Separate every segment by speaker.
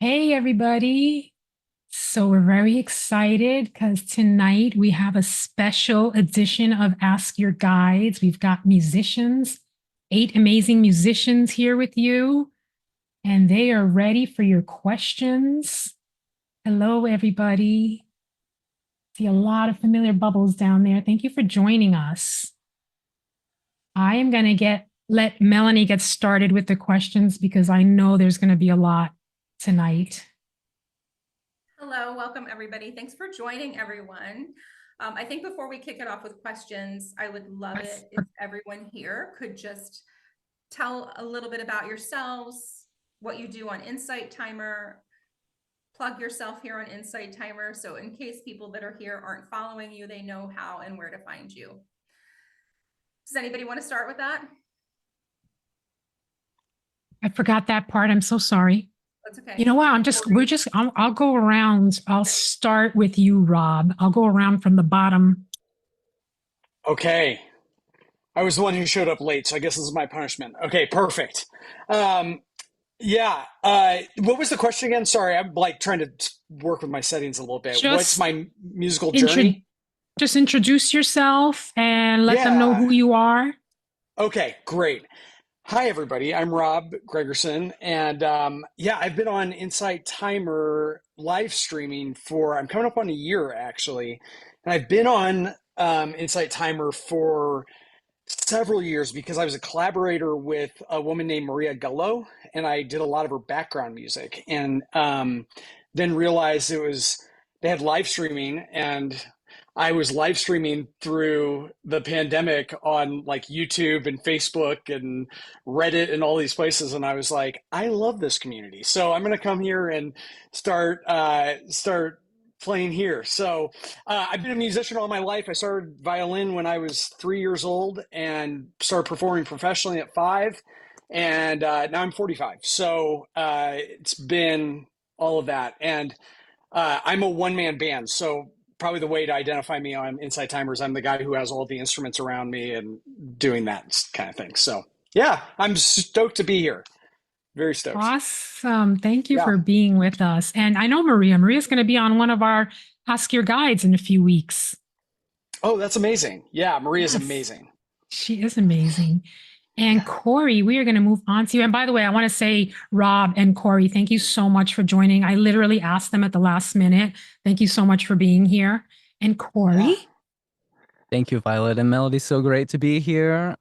Speaker 1: Hey, everybody. So, we're very excited because tonight we have a special edition of Ask Your Guides. We've got musicians, 8 amazing musicians here with you, and they are ready for your questions. Hello, everybody. See a lot of familiar bubbles down there. Thank you for joining us. I am going to let Melanie get started with the questions because I know there's going to be a lot tonight.
Speaker 2: Hello, welcome everybody. Thanks for joining everyone. I think before we kick it off with questions, I would love it if everyone here could just tell a little bit about yourselves, what you do on Insight Timer, plug yourself here on Insight Timer. So in case people that are here aren't following you, they know how and where to find you. Does anybody want to start with that?
Speaker 1: I forgot that part. I'm so sorry.
Speaker 2: That's okay.
Speaker 1: You know what? I'll go around. I'll start with you, Rob. I'll go around from the bottom.
Speaker 3: Okay. I was the one who showed up late, so I guess this is my punishment. Okay, perfect. Um, yeah. What was the question again? Sorry, I'm like trying to work with my settings a little bit. What's
Speaker 1: Just
Speaker 3: my musical
Speaker 1: intro,
Speaker 3: journey?
Speaker 1: just introduce yourself and let them know
Speaker 3: Yeah.
Speaker 1: who you are.
Speaker 3: Okay, great. Hi, everybody. I'm Rob Gregerson, and yeah, I've been on Insight Timer live streaming for I'm coming up on a year actually, and I've been on Insight Timer for several years because I was a collaborator with a woman named Maria Gullo, and I did a lot of her background music, and then realized they had live streaming, and I was live streaming through the pandemic on like YouTube and Facebook and Reddit and all these places, and I was like, I love this community, so I'm going to come here and start playing here. So I've been a musician all my life. I started violin when I was 3 years old and started performing professionally at 5. And now I'm 45. So it's been all of that. And I'm a one man band. So probably the way to identify me on Inside Timers, I'm the guy who has all the instruments around me and doing that kind of thing. So yeah, I'm stoked to be here. Very stoked.
Speaker 1: Awesome. Thank you
Speaker 3: Yeah.
Speaker 1: for being with us. And I know Maria. Maria's going to be on one of our Ask Your Guides in a few weeks.
Speaker 3: Oh, that's amazing. Yeah, Maria's
Speaker 1: Yes,
Speaker 3: amazing.
Speaker 1: she is amazing. And
Speaker 3: Yeah.
Speaker 1: Corey, we are going to move on to you. And by the way, I want to say, Rob and Corey, thank you so much for joining. I literally asked them at the last minute. Thank you so much for being here. And
Speaker 3: Yeah.
Speaker 1: Corey,
Speaker 4: Thank you, Violet and Melody. So great to be here.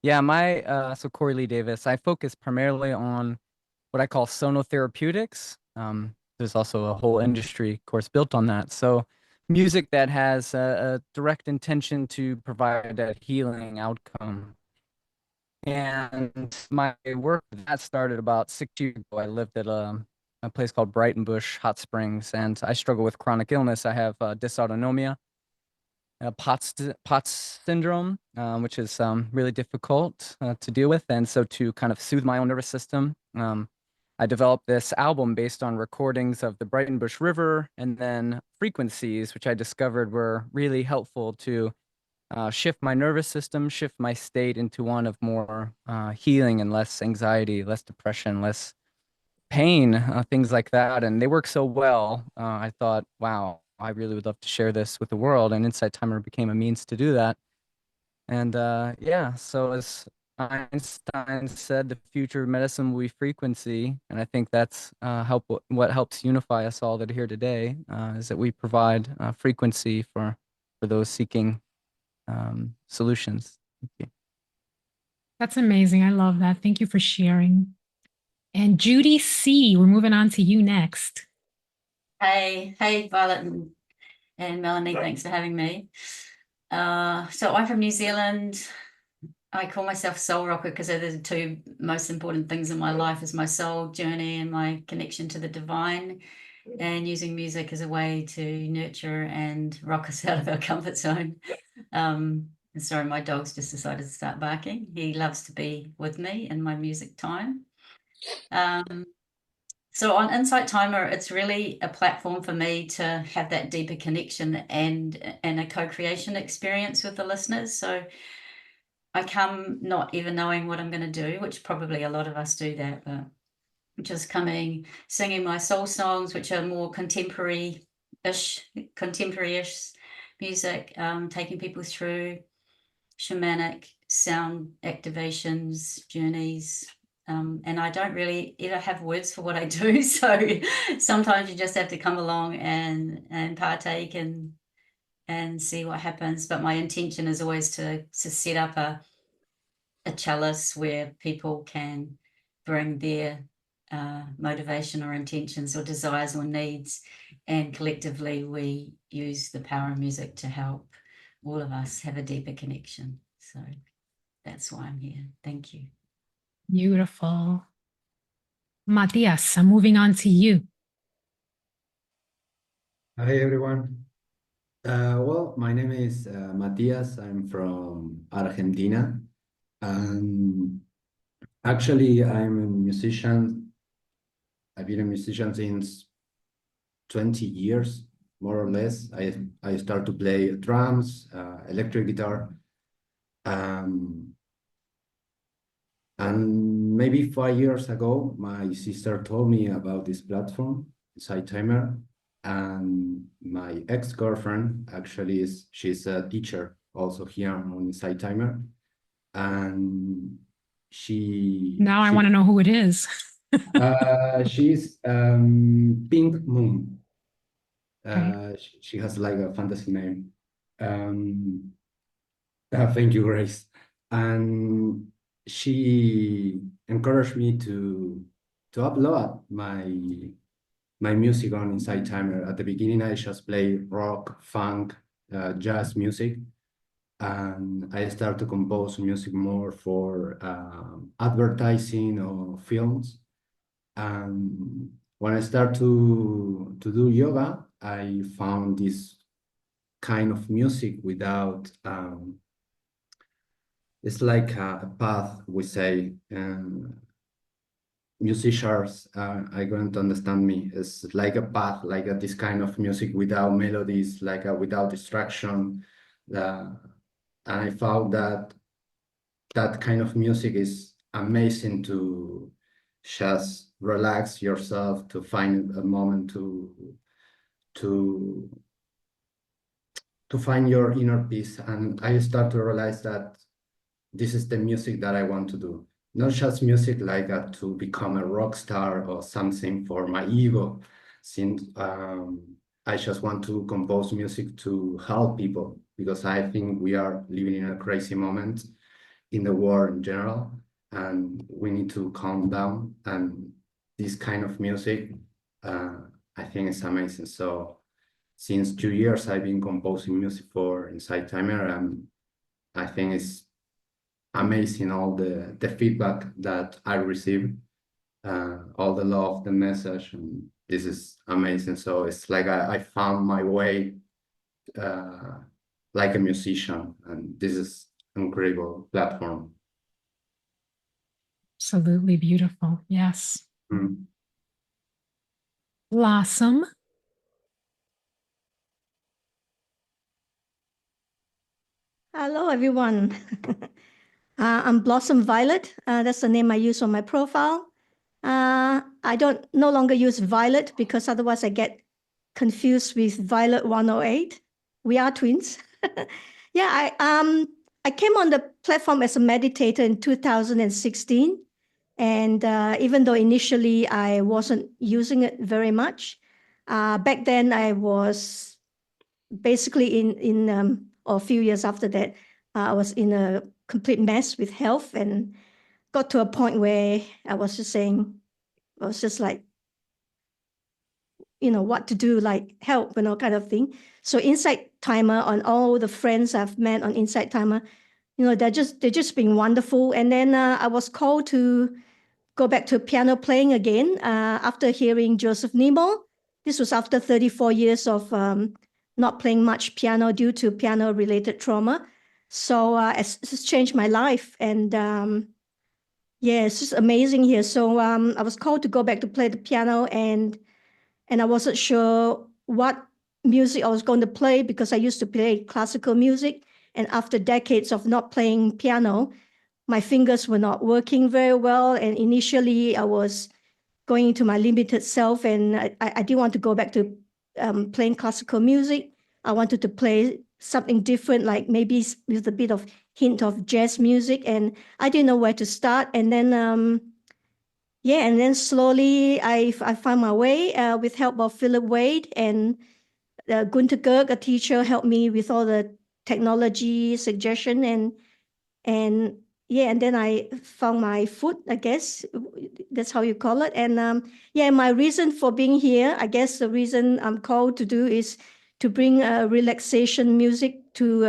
Speaker 4: Yeah, so Corey Lee Davis. I focus primarily on what I call sonotherapeutics. There's also a whole industry, of course, built on that. So music that has a direct intention to provide that healing outcome. And my work that started about 6 years ago. I lived at a place called Brighton Bush Hot Springs, and I struggle with chronic illness. I have dysautonomia, POTS syndrome, which is really difficult to deal with. And so to kind of soothe my own nervous system, I developed this album based on recordings of the Brighton Bush River and then frequencies, which I discovered were really helpful to shift my nervous system, shift my state into one of more healing and less anxiety, less depression, less pain, things like that. And they work so well. I thought, wow, I really would love to share this with the world. And Insight Timer became a means to do that. And yeah, so as Einstein said, the future of medicine will be frequency. And I think that's what helps unify us all that are here today, is that we provide frequency for those seeking solutions. Thank you.
Speaker 1: that's amazing. I love that. Thank you for sharing. And Judy C., we're moving on to you next.
Speaker 5: Hey, Violet and Melanie, thanks for having me. So I'm from New Zealand. I call myself soul rocker because they're the two most important things in my life is my soul journey and my connection to the divine, and using music as a way to nurture and rock us out of our comfort zone. And sorry, my dog's just decided to start barking. He loves to be with me in my music time. So on Insight Timer, it's really a platform for me to have that deeper connection and a co-creation experience with the listeners. So I come not even knowing what I'm going to do, which probably a lot of us do that, but just coming, singing my soul songs, which are more contemporary-ish music, taking people through shamanic sound activations, journeys. And I don't really ever have words for what I do. So sometimes you just have to come along and partake and see what happens. But my intention is always to set up a chalice where people can bring their motivation or intentions or desires or needs, and collectively we use the power of music to help all of us have a deeper connection. So that's why I'm here. Thank you.
Speaker 1: Beautiful. Matias, I'm moving on to you.
Speaker 6: Hi everyone. Well, my name is Matias. I'm from Argentina. Actually, I'm a musician. I've been a musician since 20 years, more or less. I started to play drums, electric guitar. And maybe 5 years ago, my sister told me about this platform, Insight Timer. And my ex-girlfriend actually she's a teacher also here on Insight Timer. And
Speaker 1: Now I want to know who it is.
Speaker 6: she's Pink Moon. She has like a fantasy name. Thank you, Grace. And she encouraged me to upload my music on Insight Timer. At the beginning, I just play rock, funk, jazz music. And I started to compose music more for advertising or films. And when I started to do yoga, I found this kind of music without, it's like a path, we say. Musicians are going to understand me. It's like a path, like this kind of music without melodies, like without distraction. And I found that kind of music is amazing to just relax yourself, to find a moment to find your inner peace. And I start to realize that this is the music that I want to do. Not just music like to become a rock star or something for my ego, since I just want to compose music to help people, because I think we are living in a crazy moment in the world in general, and we need to calm down. And this kind of music, I think is amazing. So since 2 years, I've been composing music for Insight Timer, and I think it's amazing all the feedback that I received, all the love, the message, and this is amazing. So it's like I found my way like a musician, and this is an incredible platform.
Speaker 1: Absolutely beautiful. Yes.
Speaker 6: Mm.
Speaker 1: Blossom.
Speaker 7: Hello, everyone. I'm Blossom Violet. That's the name I use on my profile. I don't no longer use Violet because otherwise I get confused with Violet 108. We are twins. Yeah, I came on the platform as a meditator in 2016. And even though initially I wasn't using it very much, back then I was basically or a few years after that, I was in a complete mess with health, and got to a point where I was just like, what to do, like help, kind of thing. So Insight Timer, on all the friends I've met on Insight Timer, they're just being wonderful. And then I was called to go back to piano playing again after hearing Joseph Nemo. This was after 34 years of not playing much piano due to piano-related trauma. So it's changed my life. And yeah, it's just amazing here. So I was called to go back to play the piano, and I wasn't sure what music I was going to play, because I used to play classical music. And after decades of not playing piano, my fingers were not working very well. And initially I was going into my limited self, and I didn't want to go back to playing classical music. I wanted to play something different, like maybe with a bit of hint of jazz music, and I didn't know where to start. And then, yeah, and then slowly I found my way with help of Philip Wade and Gunter Gerg, a teacher, helped me with all the technology suggestion, and yeah, and then I found my foot, I guess that's how you call it. And yeah, my reason for being here, I guess the reason I'm called to do is to bring relaxation music to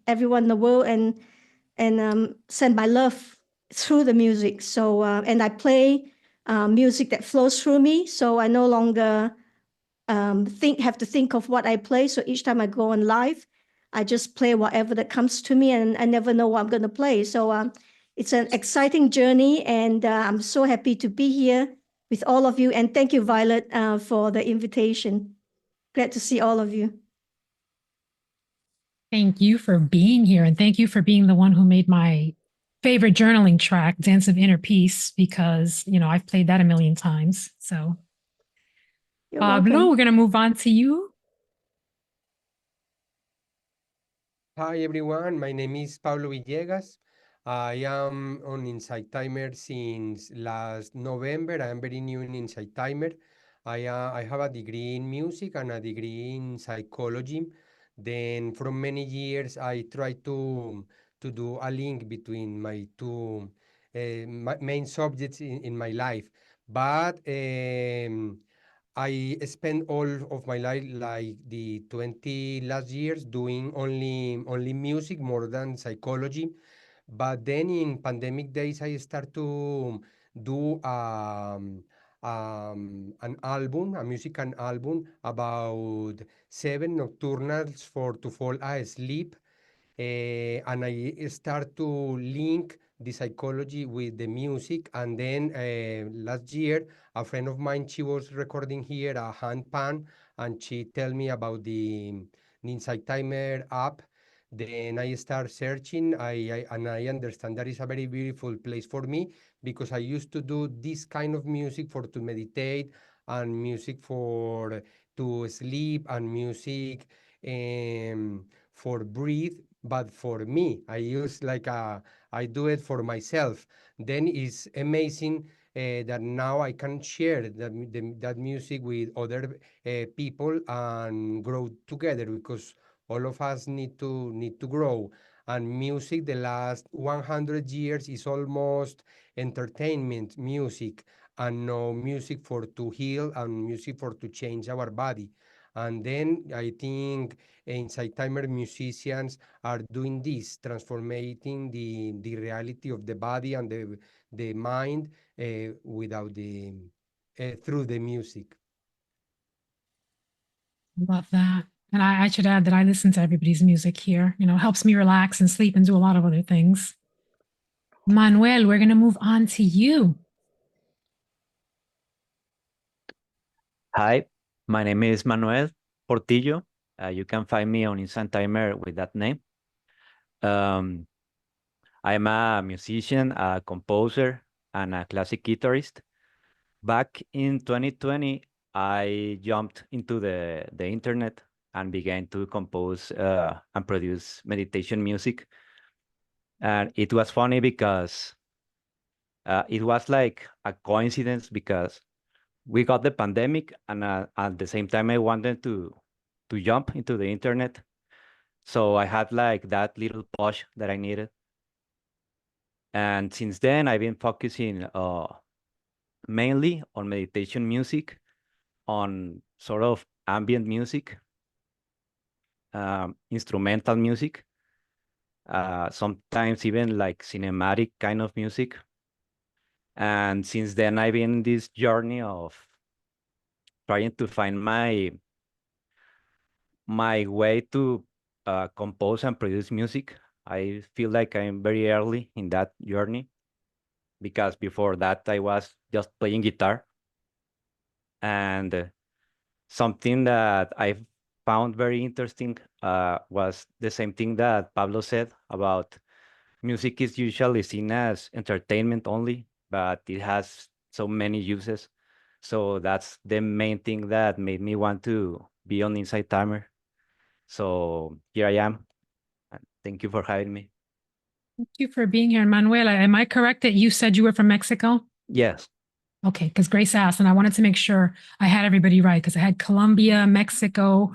Speaker 7: everyone in the world, and send my love through the music. So and I play music that flows through me, so I no longer have to think of what I play. So each time I go on live, I just play whatever that comes to me, and I never know what I'm going to play. So it's an exciting journey, and I'm so happy to be here with all of you. And thank you, Violet, for the invitation. Glad to see all of you.
Speaker 1: Thank you for being here, and thank you for being the one who made my favorite journaling track, Dance of Inner Peace, because, you know, I've played that a million times. So,
Speaker 7: You're
Speaker 1: Pablo,
Speaker 7: welcome.
Speaker 1: we're going to move on to you.
Speaker 8: Hi everyone, my name is Pablo Villegas. I am on Insight Timer since last November. I am very new in Insight Timer. I have a degree in music and a degree in psychology. Then from many years, I try to do a link between my two main subjects in my life. But I spent all of my life, like the 20 last years, doing only music more than psychology. But then in pandemic days, I start to do an album, a musical album about 7 nocturnals for to fall asleep. And I start to link the psychology with the music. And then last year, a friend of mine, she was recording here a handpan, and she tell me about the Insight Timer app. Then I start searching, and I understand that is a very beautiful place for me, because I used to do this kind of music for to meditate, and music for to sleep, and music for breathe. But for me, I use like I do it for myself. Then it's amazing that now I can share that music with other people and grow together, because all of us need to grow. And music, the last 100 years, is almost entertainment music, and no music for to heal, and music for to change our body. And then I think Insight Timer musicians are doing this, transforming the reality of the body and the mind without the through the music.
Speaker 1: Love that. And I should add that I listen to everybody's music here. You know, it helps me relax and sleep and do a lot of other things. Manuel, we're going to move on to you.
Speaker 9: Hi, my name is Manuel Portillo. You can find me on Instant Timer with that name. I'm a musician, a composer, and a classic guitarist. Back in 2020, I jumped into the internet and began to compose and produce meditation music. And it was funny because it was like a coincidence, because we got the pandemic, and at the same time I wanted to jump into the internet. So I had like that little push that I needed. And since then I've been focusing mainly on meditation music, on sort of ambient music, instrumental music, sometimes even like cinematic kind of music. And since then I've been in this journey of trying to find my way to compose and produce music. I feel like I'm very early in that journey, because before that I was just playing guitar. And something that I found very interesting was the same thing that Pablo said about music is usually seen as entertainment only, but it has so many uses. So that's the main thing that made me want to be on Inside Timer. So here I am. Thank you for having me.
Speaker 1: Thank you for being here. Manuela, am I correct that you said you were from Mexico?
Speaker 9: Yes.
Speaker 1: Okay, because Grace asked, and I wanted to make sure I had everybody right, because I had Colombia, Mexico,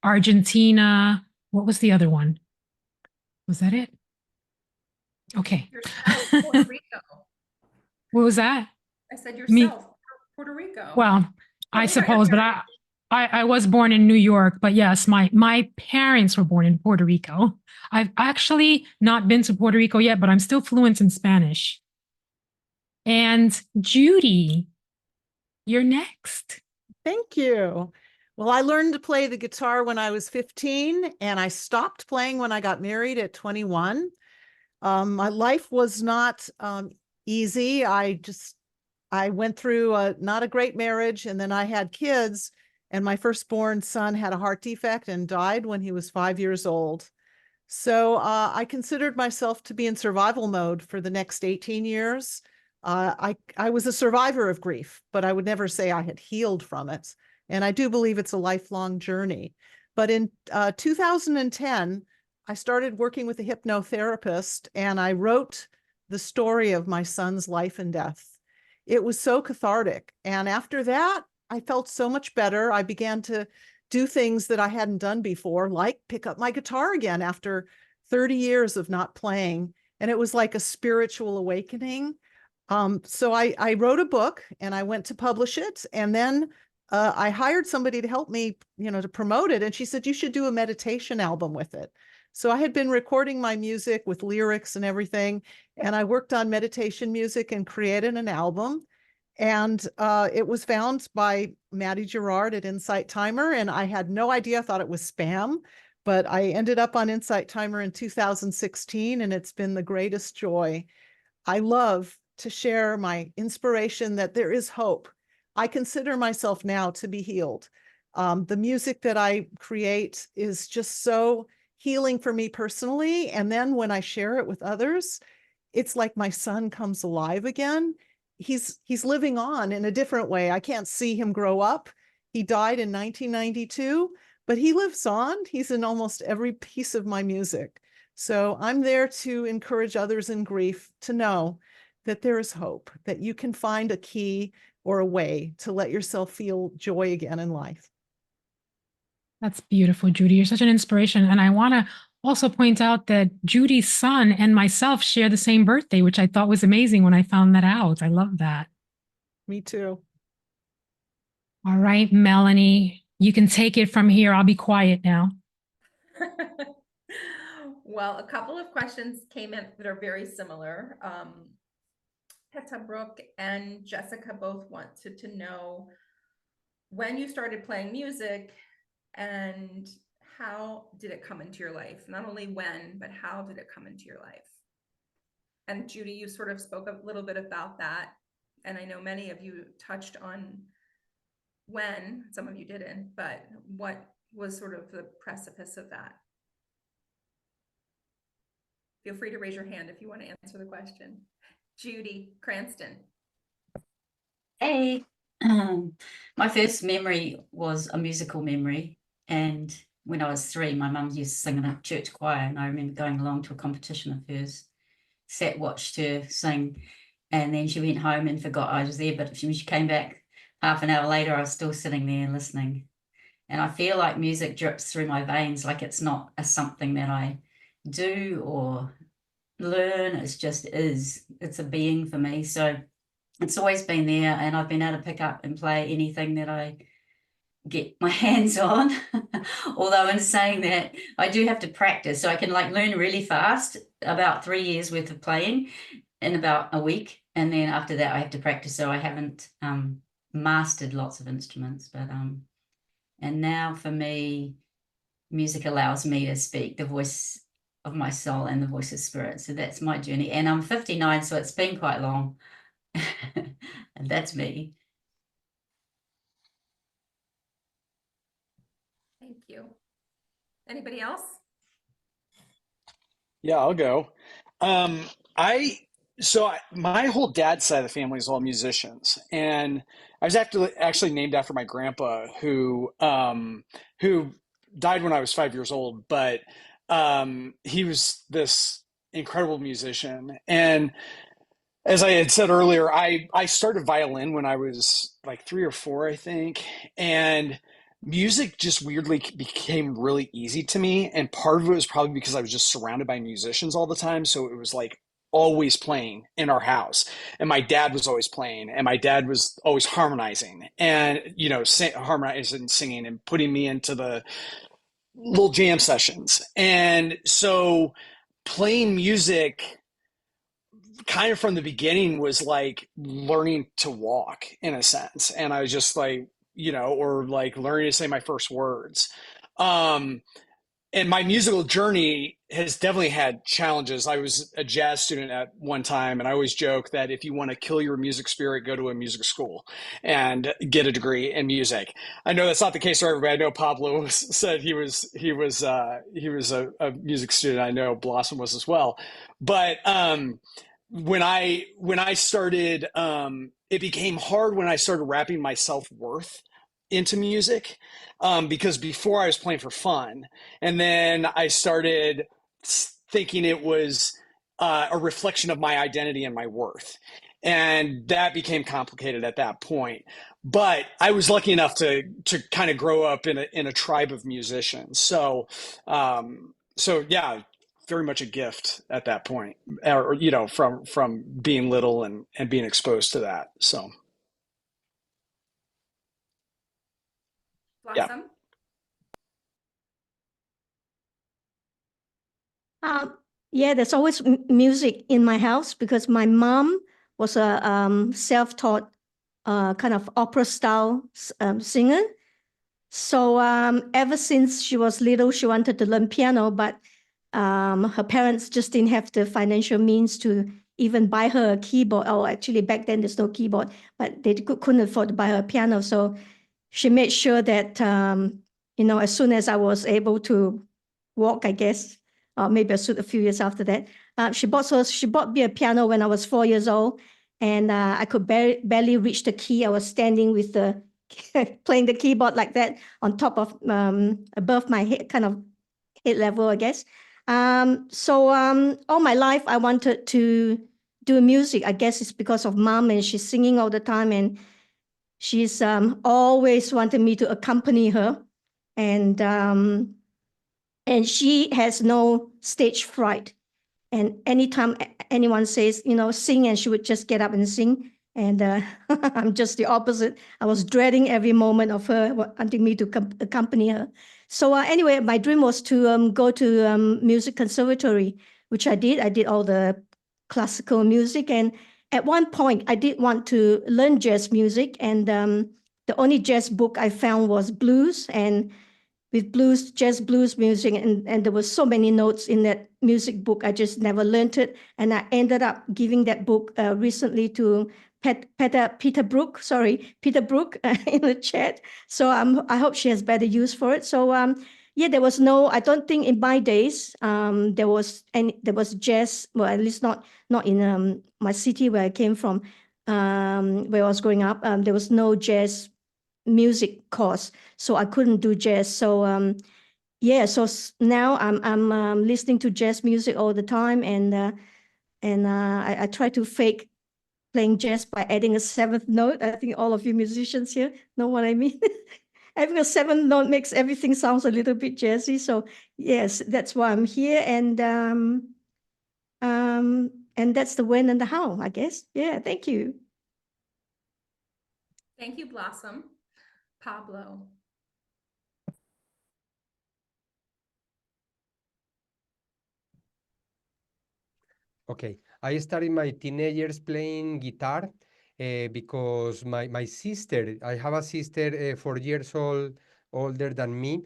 Speaker 1: Argentina. What was the other one? Was that it? Okay.
Speaker 2: Yourself, Puerto Rico.
Speaker 1: What was that?
Speaker 2: I said
Speaker 1: Me-
Speaker 2: yourself, Puerto Rico.
Speaker 1: Well, I
Speaker 2: we got your
Speaker 1: suppose, but I was born in New York, but yes, my parents were born in Puerto Rico. I've actually not been to Puerto Rico yet, but I'm still fluent in Spanish. And Judy, you're next.
Speaker 10: Thank you. Well, I learned to play the guitar when I was 15, and I stopped playing when I got married at 21. My life was not easy. I went through not a great marriage, and then I had kids, and my firstborn son had a heart defect and died when he was 5 years old. So I considered myself to be in survival mode for the next 18 years. I was a survivor of grief, but I would never say I had healed from it. And I do believe it's a lifelong journey. But in 2010, I started working with a hypnotherapist, and I wrote the story of my son's life and death. It was so cathartic. And after that, I felt so much better. I began to do things that I hadn't done before, like pick up my guitar again after 30 years of not playing. And it was like a spiritual awakening. So I wrote a book and I went to publish it. And then I hired somebody to help me, to promote it. And she said, you should do a meditation album with it. So I had been recording my music with lyrics and everything. And I worked on meditation music and created an album. And it was found by Maddie Gerard at Insight Timer. And I had no idea, I thought it was spam. But I ended up on Insight Timer in 2016, and it's been the greatest joy. I love to share my inspiration that there is hope. I consider myself now to be healed. The music that I create is just so healing for me personally. And then when I share it with others, it's like my son comes alive again. He's living on in a different way. I can't see him grow up. He died in 1992, but he lives on. He's in almost every piece of my music. So I'm there to encourage others in grief to know that there is hope, that you can find a key or a way to let yourself feel joy again in life.
Speaker 1: That's beautiful, Judy. You're such an inspiration. And I want to also point out that Judy's son and myself share the same birthday, which I thought was amazing when I found that out. I love that.
Speaker 10: Me too.
Speaker 1: All right, Melanie, you can take it from here. I'll be quiet now.
Speaker 2: Well, a couple of questions came in that are very similar. Peta Brooke and Jessica both wanted to know when you started playing music and how did it come into your life? Not only when, but how did it come into your life? And Judy, you sort of spoke a little bit about that. And I know many of you touched on when, some of you didn't, but what was sort of the precipice of that? Feel free to raise your hand if you want to answer the question. Judy Cranston.
Speaker 5: Hey, my first memory was a musical memory. And when I was 3, my mum used to sing in a church choir. And I remember going along to a competition of hers, watched her sing. And then she went home and forgot I was there. But when she came back half an hour later, I was still sitting there listening. And I feel like music drips through my veins, like it's not something that I do or learn. It's just is. It's a being for me. So it's always been there, and I've been able to pick up and play anything that I get my hands on. Although in saying that, I do have to practice, so I can learn really fast, about 3 years worth of playing in about a week, and then after that I have to practice. So I haven't mastered lots of instruments, but and now for me, music allows me to speak the voice of my soul and the voice of spirit. So that's my journey, and I'm 59, so it's been quite long. And that's me.
Speaker 2: Thank you. Anybody else?
Speaker 3: Yeah, I'll go. I my whole dad's side of the family is all musicians, and I was actually named after my grandpa who died when I was 5 years old, but he was this incredible musician. And as I had said earlier, I started violin when I was like 3 or 4, I think, and music just weirdly became really easy to me. And part of it was probably because I was just surrounded by musicians all the time, so it was like always playing in our house, and my dad was always playing, and my dad was always harmonizing, and harmonizing, singing, and putting me into the little jam sessions. And so playing music kind of from the beginning was like learning to walk in a sense. And I was just like, or like learning to say my first words. And my musical journey has definitely had challenges. I was a jazz student at one time, and I always joke that if you want to kill your music spirit, go to a music school and get a degree in music. I know that's not the case for everybody. I know Pablo said he was a music student. I know Blossom was as well. But when I started, it became hard when I started wrapping my self-worth into music, because before I was playing for fun, and then I started thinking it was a reflection of my identity and my worth, and that became complicated at that point. But I was lucky enough to kind of grow up in a tribe of musicians, so yeah, very much a gift at that point, or from being little and being exposed to that. So yeah.
Speaker 2: Blossom?
Speaker 7: Yeah, there's always music in my house because my mom was a self-taught kind of opera style singer. So ever since she was little, she wanted to learn piano, but her parents just didn't have the financial means to even buy her a keyboard. Oh, actually, back then there's no keyboard, but they couldn't afford to buy her a piano. So she made sure that, as soon as I was able to walk, I guess, maybe a few years after that, she bought me a piano when I was 4 years old, and I could barely reach the key. I was standing with the playing the keyboard like that on top of above my head, kind of head level, I guess. So all my life I wanted to do music. I guess it's because of mom, and she's singing all the time, and she's always wanted me to accompany her, and she has no stage fright. And anytime anyone says, sing, and she would just get up and sing. And I'm just the opposite. I was dreading every moment of her wanting me to accompany her. So anyway, my dream was to go to music conservatory, which I did. I did all the classical music. And at one point, I did want to learn jazz music. And the only jazz book I found was blues, and with jazz blues music, and there were so many notes in that music book, I just never learned it. And I ended up giving that book recently to Peter Brook in the chat. So I hope she has better use for it. So yeah, I don't think in my days there was jazz, well, at least not in my city where I came from, where I was growing up. There was no jazz music course, so I couldn't do jazz. So yeah, so now I'm listening to jazz music all the time, and I try to fake playing jazz by adding a seventh note. I think all of you musicians here know what I mean. Having a seventh note makes everything sounds a little bit jazzy. So yes, that's why I'm here, and that's the when and the how, I guess. Yeah, thank you.
Speaker 2: Thank you, Blossom. Pablo.
Speaker 8: Okay, I started my teenagers playing guitar because my sister, I have a sister 4 years older than me.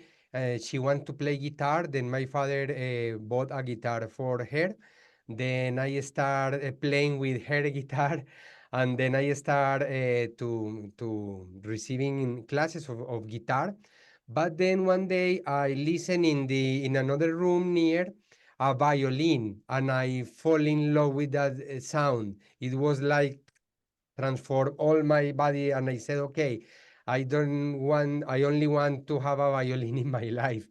Speaker 8: She wanted to play guitar. Then my father bought a guitar for her. Then I started playing with her guitar, and then I started to receiving classes of guitar. But then one day I listened in another room near a violin, and I fall in love with that sound. It was like transform all my body, and I said, okay, I only want to have a violin in my life.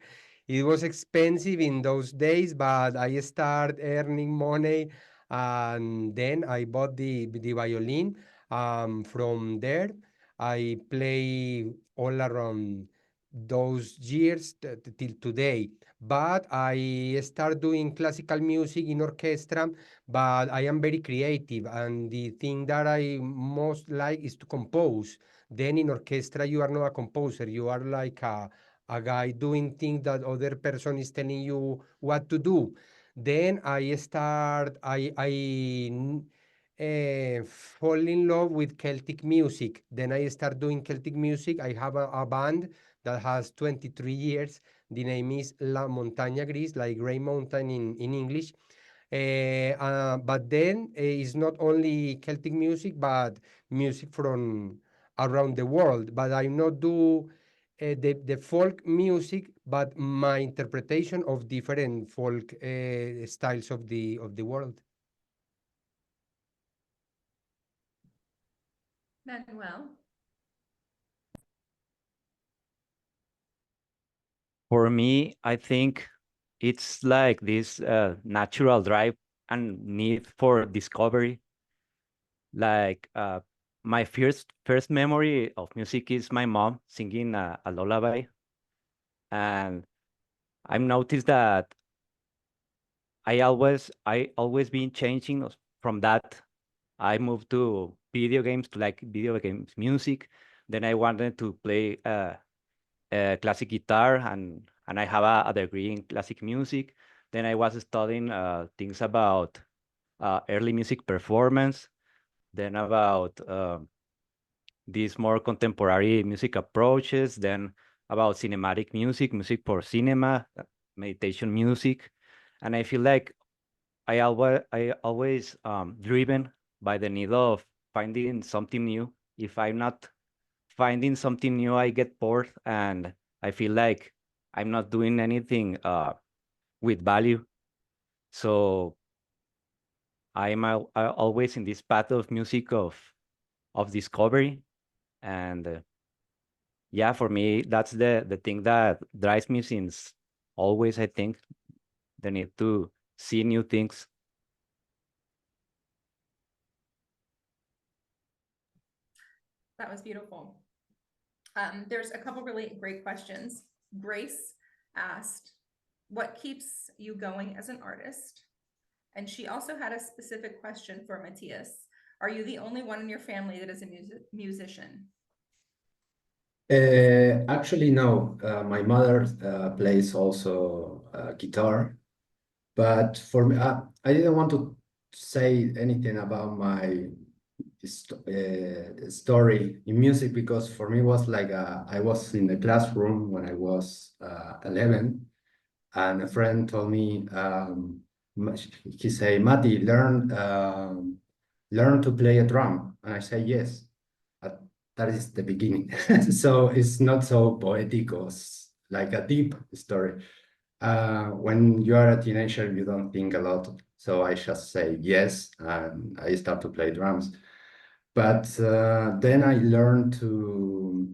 Speaker 8: It was expensive in those days, but I started earning money, and then I bought the violin. From there, I play all around those years till today. But I start doing classical music in orchestra, but I am very creative, and the thing that I most like is to compose. Then in orchestra, you are not a composer, you are like a guy doing things that other person is telling you what to do. Then fall in love with Celtic music. Then I start doing Celtic music. I have a band that has 23 years. The name is La Montaña Gris, like Grey Mountain in English. But then it's not only Celtic music, but music from around the world. But I not do the folk music, but my interpretation of different folk styles of the world.
Speaker 2: Manuel.
Speaker 9: For me, I think it's like this natural drive and need for discovery. Like my first memory of music is my mom singing a lullaby, and I've noticed that I always been changing from that. I moved to video games, to like video games music. Then I wanted to play classic guitar, and I have a degree in classic music. Then I was studying things about early music performance, then about these more contemporary music approaches, then about cinematic music, music for cinema, meditation music. And I feel like I always driven by the need of finding something new. If I'm not finding something new, I get bored, and I feel like I'm not doing anything with value. So I'm always in this path of music of discovery, and yeah, for me that's the thing that drives me since always. I think the need to see new things.
Speaker 2: That was beautiful. There's a couple really great questions. Grace asked, what keeps you going as an artist? And she also had a specific question for Matthias. Are you the only one in your family that is a musician?
Speaker 6: Actually, no. My mother plays also guitar, but for me, I didn't want to say anything about my story in music, because for me it was like I was in the classroom when I was 11, and a friend told me, he said, Mati, learn to play a drum. And I say, yes. That is the beginning. So it's not so poetic or like a deep story. When you are a teenager, you don't think a lot. So I just say yes, and I start to play drums. But then I learned to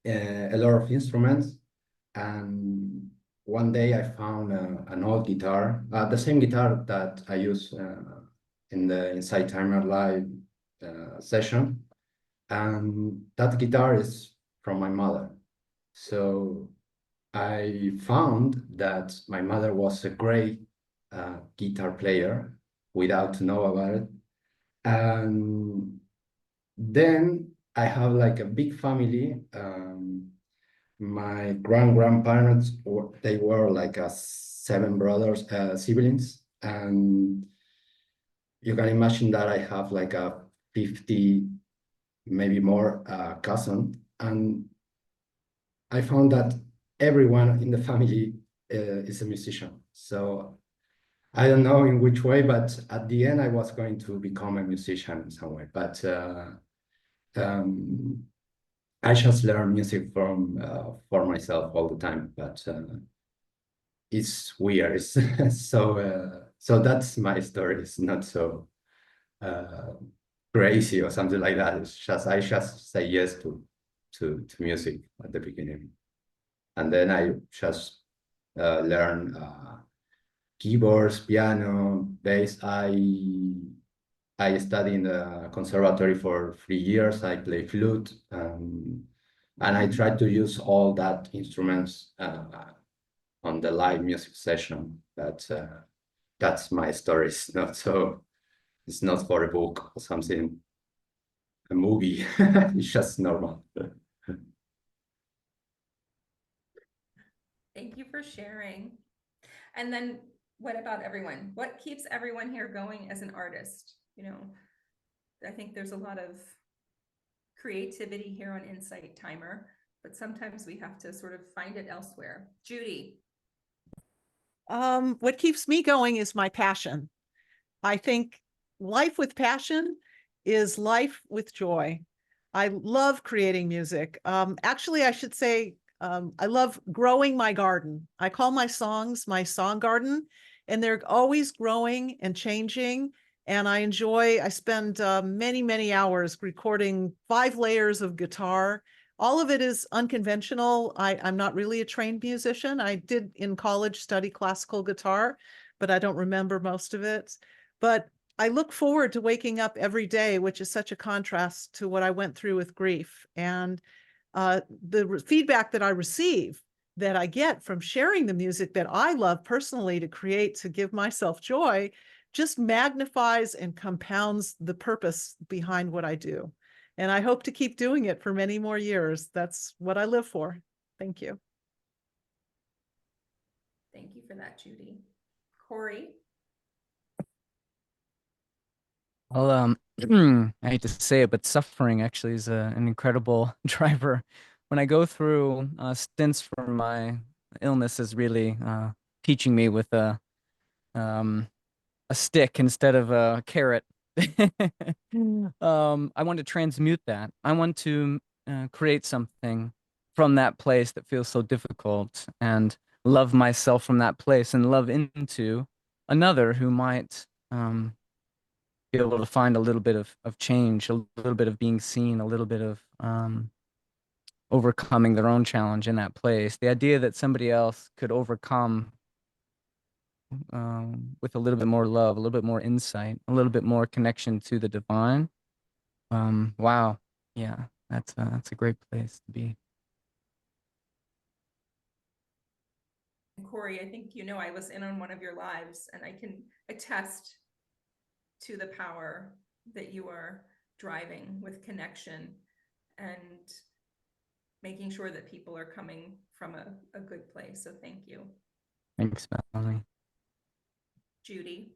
Speaker 6: a lot of instruments, and one day I found an old guitar, the same guitar that I use in the Inside Timer Live session, and that guitar is from my mother. So I found that my mother was a great guitar player without to know about it. And then I have like a big family. My grandparents, they were like 7 brothers, siblings, and you can imagine that I have like a 50, maybe more, cousin, and I found that everyone in the family is a musician. So I don't know in which way, but at the end I was going to become a musician in some way. But I just learn music for myself all the time. But it's weird. So that's my story. It's not so crazy or something like that. It's just I just say yes to music at the beginning, and then I just learn keyboards, piano, bass. I studied in the conservatory for 3 years. I play flute, and I try to use all that instruments on the live music session. That's my story. It's not for a book or something, a movie. It's just normal.
Speaker 2: Thank you for sharing. And then what about everyone? What keeps everyone here going as an artist? You know, I think there's a lot of creativity here on Insight Timer, but sometimes we have to sort of find it elsewhere. Judy.
Speaker 10: What keeps me going is my passion. I think life with passion is life with joy. I love creating music. Actually, I should say I love growing my garden. I call my songs my song garden, and they're always growing and changing. And I spend many, many hours recording 5 layers of guitar. All of it is unconventional. I'm not really a trained musician. I did in college study classical guitar, but I don't remember most of it. But I look forward to waking up every day, which is such a contrast to what I went through with grief. And the feedback that I receive, that I get from sharing the music that I love personally to create, to give myself joy, just magnifies and compounds the purpose behind what I do. And I hope to keep doing it for many more years. That's what I live for. Thank you.
Speaker 2: Thank you for that, Judy. Corey.
Speaker 4: Well, I hate to say it, but suffering actually is an incredible driver. When I go through stints for my illness, is really teaching me with a stick instead of a carrot. I want to transmute that. I want to create something from that place that feels so difficult, and love myself from that place, and love into another who might be able to find a little bit of change, a little bit of being seen, a little bit of overcoming their own challenge in that place. The idea that somebody else could overcome with a little bit more love, a little bit more insight, a little bit more connection to the divine. Wow. Yeah, that's a great place to be.
Speaker 2: Corey, I think you know I was in on one of your lives, and I can attest to the power that you are driving with connection and making sure that people are coming from a good place. So thank you.
Speaker 4: Thanks, Melanie.
Speaker 2: Judy.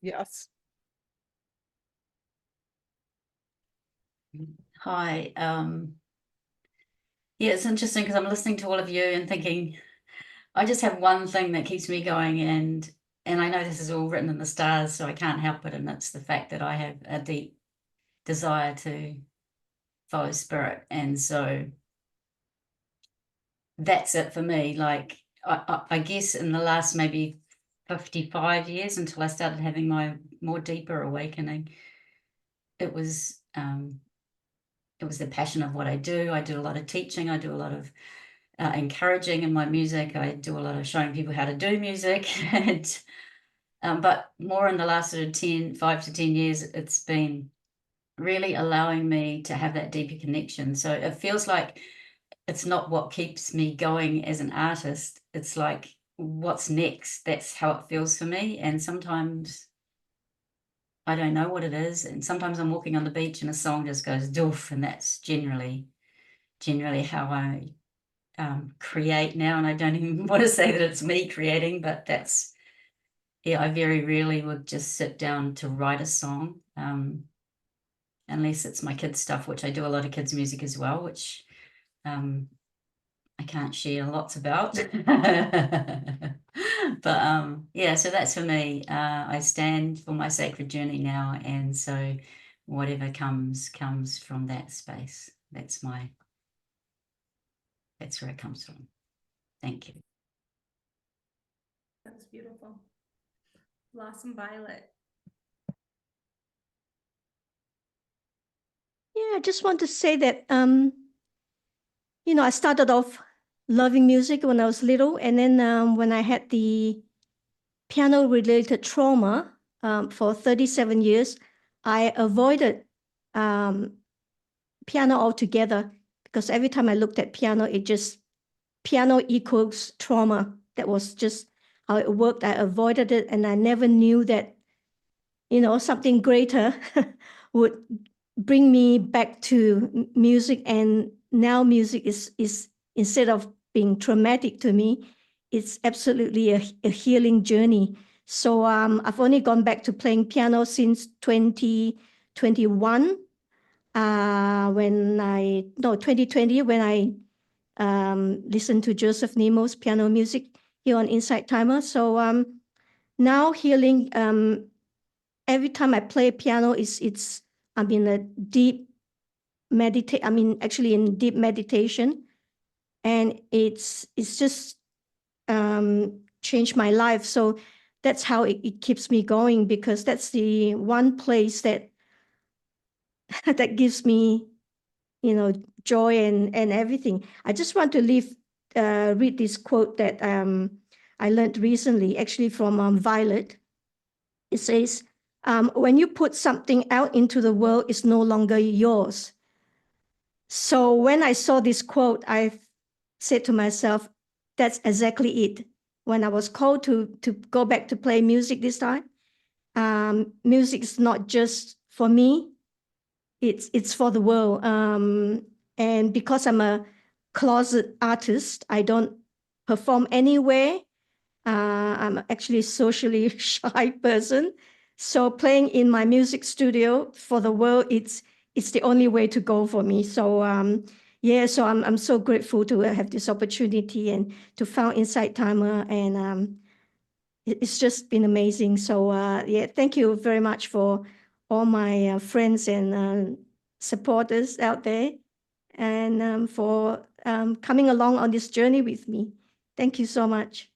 Speaker 10: Yes.
Speaker 5: Hi. Yeah, it's interesting because I'm listening to all of you and thinking, I just have one thing that keeps me going, and I know this is all written in the stars, so I can't help it, and it's the fact that I have a deep desire to follow spirit. And so that's it for me. Like I guess in the last maybe 55 years, until I started having my more deeper awakening, it was the passion of what I do. I do a lot of teaching. I do a lot of encouraging in my music. I do a lot of showing people how to do music. And but more in the last sort of 5 to 10 years, it's been really allowing me to have that deeper connection. So it feels like it's not what keeps me going as an artist. It's like, what's next? That's how it feels for me. And sometimes I don't know what it is. And sometimes I'm walking on the beach and a song just goes doof, and that's generally how I create now. And I don't even want to say that it's me creating, but that's, yeah, I very rarely would just sit down to write a song, unless it's my kids' stuff, which I do a lot of kids' music as well, which I can't share lots about. But yeah, so that's for me. I stand for my sacred journey now, and so whatever comes from that space. That's where it comes from. Thank you.
Speaker 2: That's beautiful. Blossom Violet.
Speaker 7: Yeah, I just want to say that, I started off loving music when I was little. And then when I had the piano-related trauma for 37 years, I avoided piano altogether because every time I looked at piano, piano equals trauma. That was just how it worked. I avoided it, and I never knew that, something greater would bring me back to music. And now music is instead of being traumatic to me, it's absolutely a healing journey. So I've only gone back to playing piano since 2021. 2020, when I listened to Joseph Nemo's piano music here on Insight Timer. So now healing, every time I play piano, I'm in a deep actually in deep meditation, and it's just changed my life. So that's how it keeps me going, because that's the one place that that gives me, joy and everything. I just want to read this quote that I learned recently, actually from Violet. It says, when you put something out into the world, it's no longer yours. So when I saw this quote, I said to myself, that's exactly it. When I was called to go back to play music this time, music is not just for me, it's for the world. And because I'm a closet artist, I don't perform anywhere. I'm actually a socially shy person. So playing in my music studio for the world, it's the only way to go for me. So so I'm so grateful to have this opportunity and to found Insight Timer, and it's just been amazing. So thank you very much for all my friends and supporters out there, and for coming along on this journey with me. Thank you so much.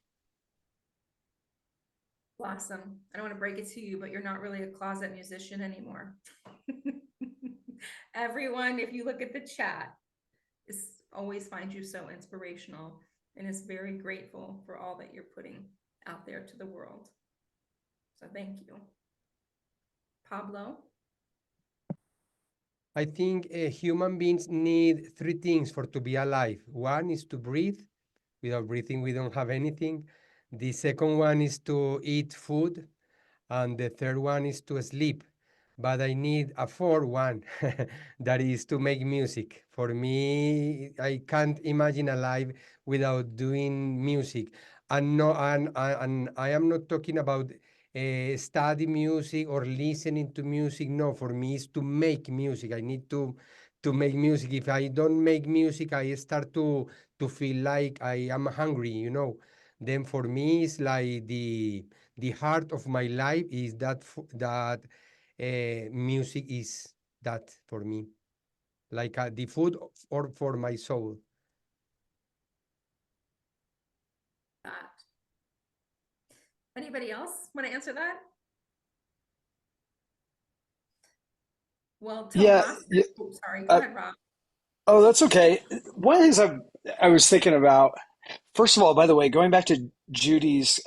Speaker 2: Blossom, I don't want to break it to you, but you're not really a closet musician anymore. Everyone, if you look at the chat, always finds you so inspirational and is very grateful for all that you're putting out there to the world. So thank you. Pablo?
Speaker 8: I think human beings need three things for to be alive. One is to breathe. Without breathing, we don't have anything. The second one is to eat food. And the third one is to sleep. But I need a fourth one, that is to make music. For me, I can't imagine a life without doing music. And I am not talking about study music or listening to music. No, for me, it's to make music. I need to make music. If I don't make music, I start to feel like I am hungry. Then for me, it's like the heart of my life is that music is that for me, like the food or for my soul.
Speaker 2: That. Anybody else want to answer that? Well, tell Ross. Oh, sorry, go ahead, Rob.
Speaker 3: Oh, that's okay. One of the things I was thinking about, first of all, by the way, going back to Judy's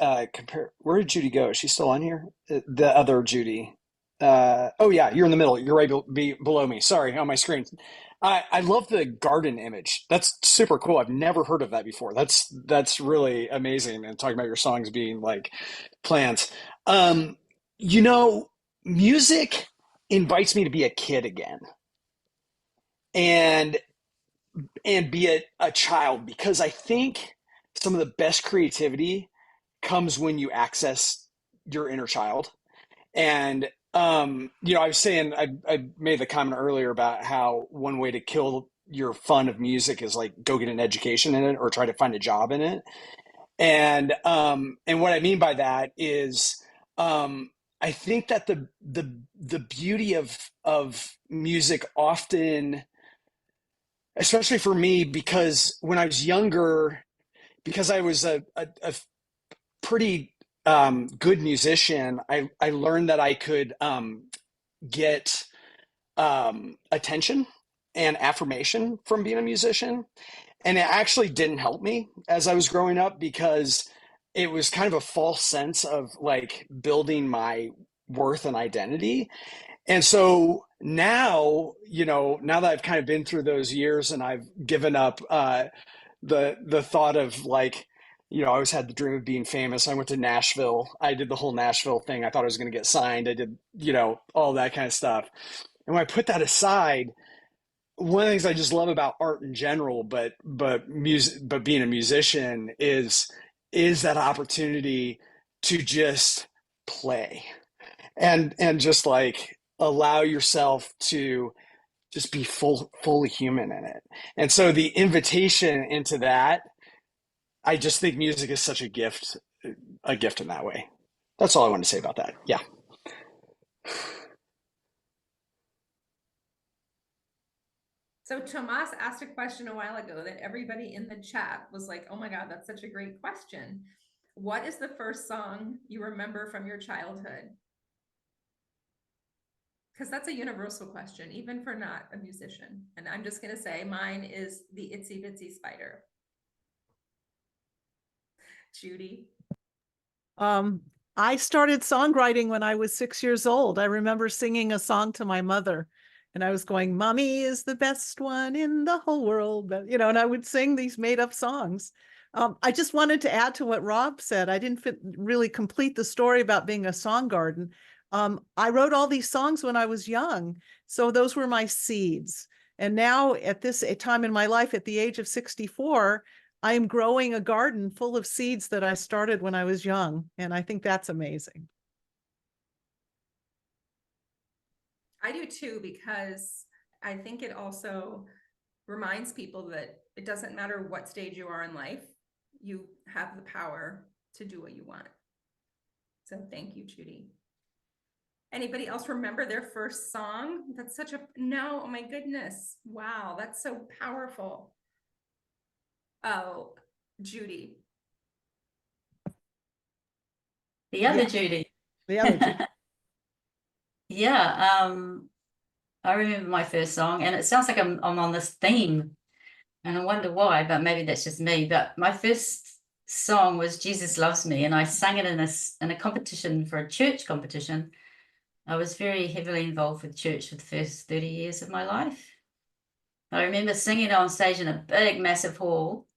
Speaker 3: where did Judy go? Is she still on here? The other Judy. Oh yeah, you're in the middle. You're right below me. Sorry, on my screen. I love the garden image. That's super cool. I've never heard of that before. That's really amazing. And talking about your songs being like plants. You know, music invites me to be a kid again. And be a child, because I think some of the best creativity comes when you access your inner child. And I was saying, I made the comment earlier about how one way to kill your fun of music is like go get an education in it or try to find a job in it. And what I mean by that is I think that the beauty of music often, especially for me, because when I was younger, because I was a pretty good musician, I learned that I could get attention and affirmation from being a musician. And it actually didn't help me as I was growing up because it was kind of a false sense of like building my worth and identity. And so now, now that I've kind of been through those years and I've given up the thought of like, I always had the dream of being famous. I went to Nashville. I did the whole Nashville thing. I thought I was going to get signed. I did, all that kind of stuff. And when I put that aside, one of the things I just love about art in general, but being a musician is that opportunity to just play and just like allow yourself to just be fully human in it. And so the invitation into that, I just think music is such a gift in that way. That's all I want to say about that. Yeah.
Speaker 2: So Tomas asked a question a while ago that everybody in the chat was like, oh my God, that's such a great question. What is the first song you remember from your childhood? Because that's a universal question, even for not a musician. And I'm just going to say mine is the Itsy Bitsy Spider. Judy?
Speaker 10: I started songwriting when I was 6 years old. I remember singing a song to my mother. And I was going, Mommy is the best one in the whole world. But, and I would sing these made up songs. I just wanted to add to what Rob said. I didn't really complete the story about being a song garden. I wrote all these songs when I was young. So those were my seeds. And now at this time in my life, at the age of 64, I am growing a garden full of seeds that I started when I was young. And I think that's amazing.
Speaker 2: I do too, because I think it also reminds people that it doesn't matter what stage you are in life, you have the power to do what you want. So thank you, Judy. Anybody else remember their first song? That's such a, no, oh my goodness. Wow, that's so powerful. Oh, Judy.
Speaker 5: The other
Speaker 10: Yeah.
Speaker 5: Judy.
Speaker 10: The other Judy.
Speaker 5: Yeah, I remember my first song, and it sounds like I'm on this theme, and I wonder why, but maybe that's just me. But my first song was Jesus Loves Me, and I sang it in a competition, for a church competition. I was very heavily involved with church for the first 30 years of my life. I remember singing it on stage in a big, massive hall,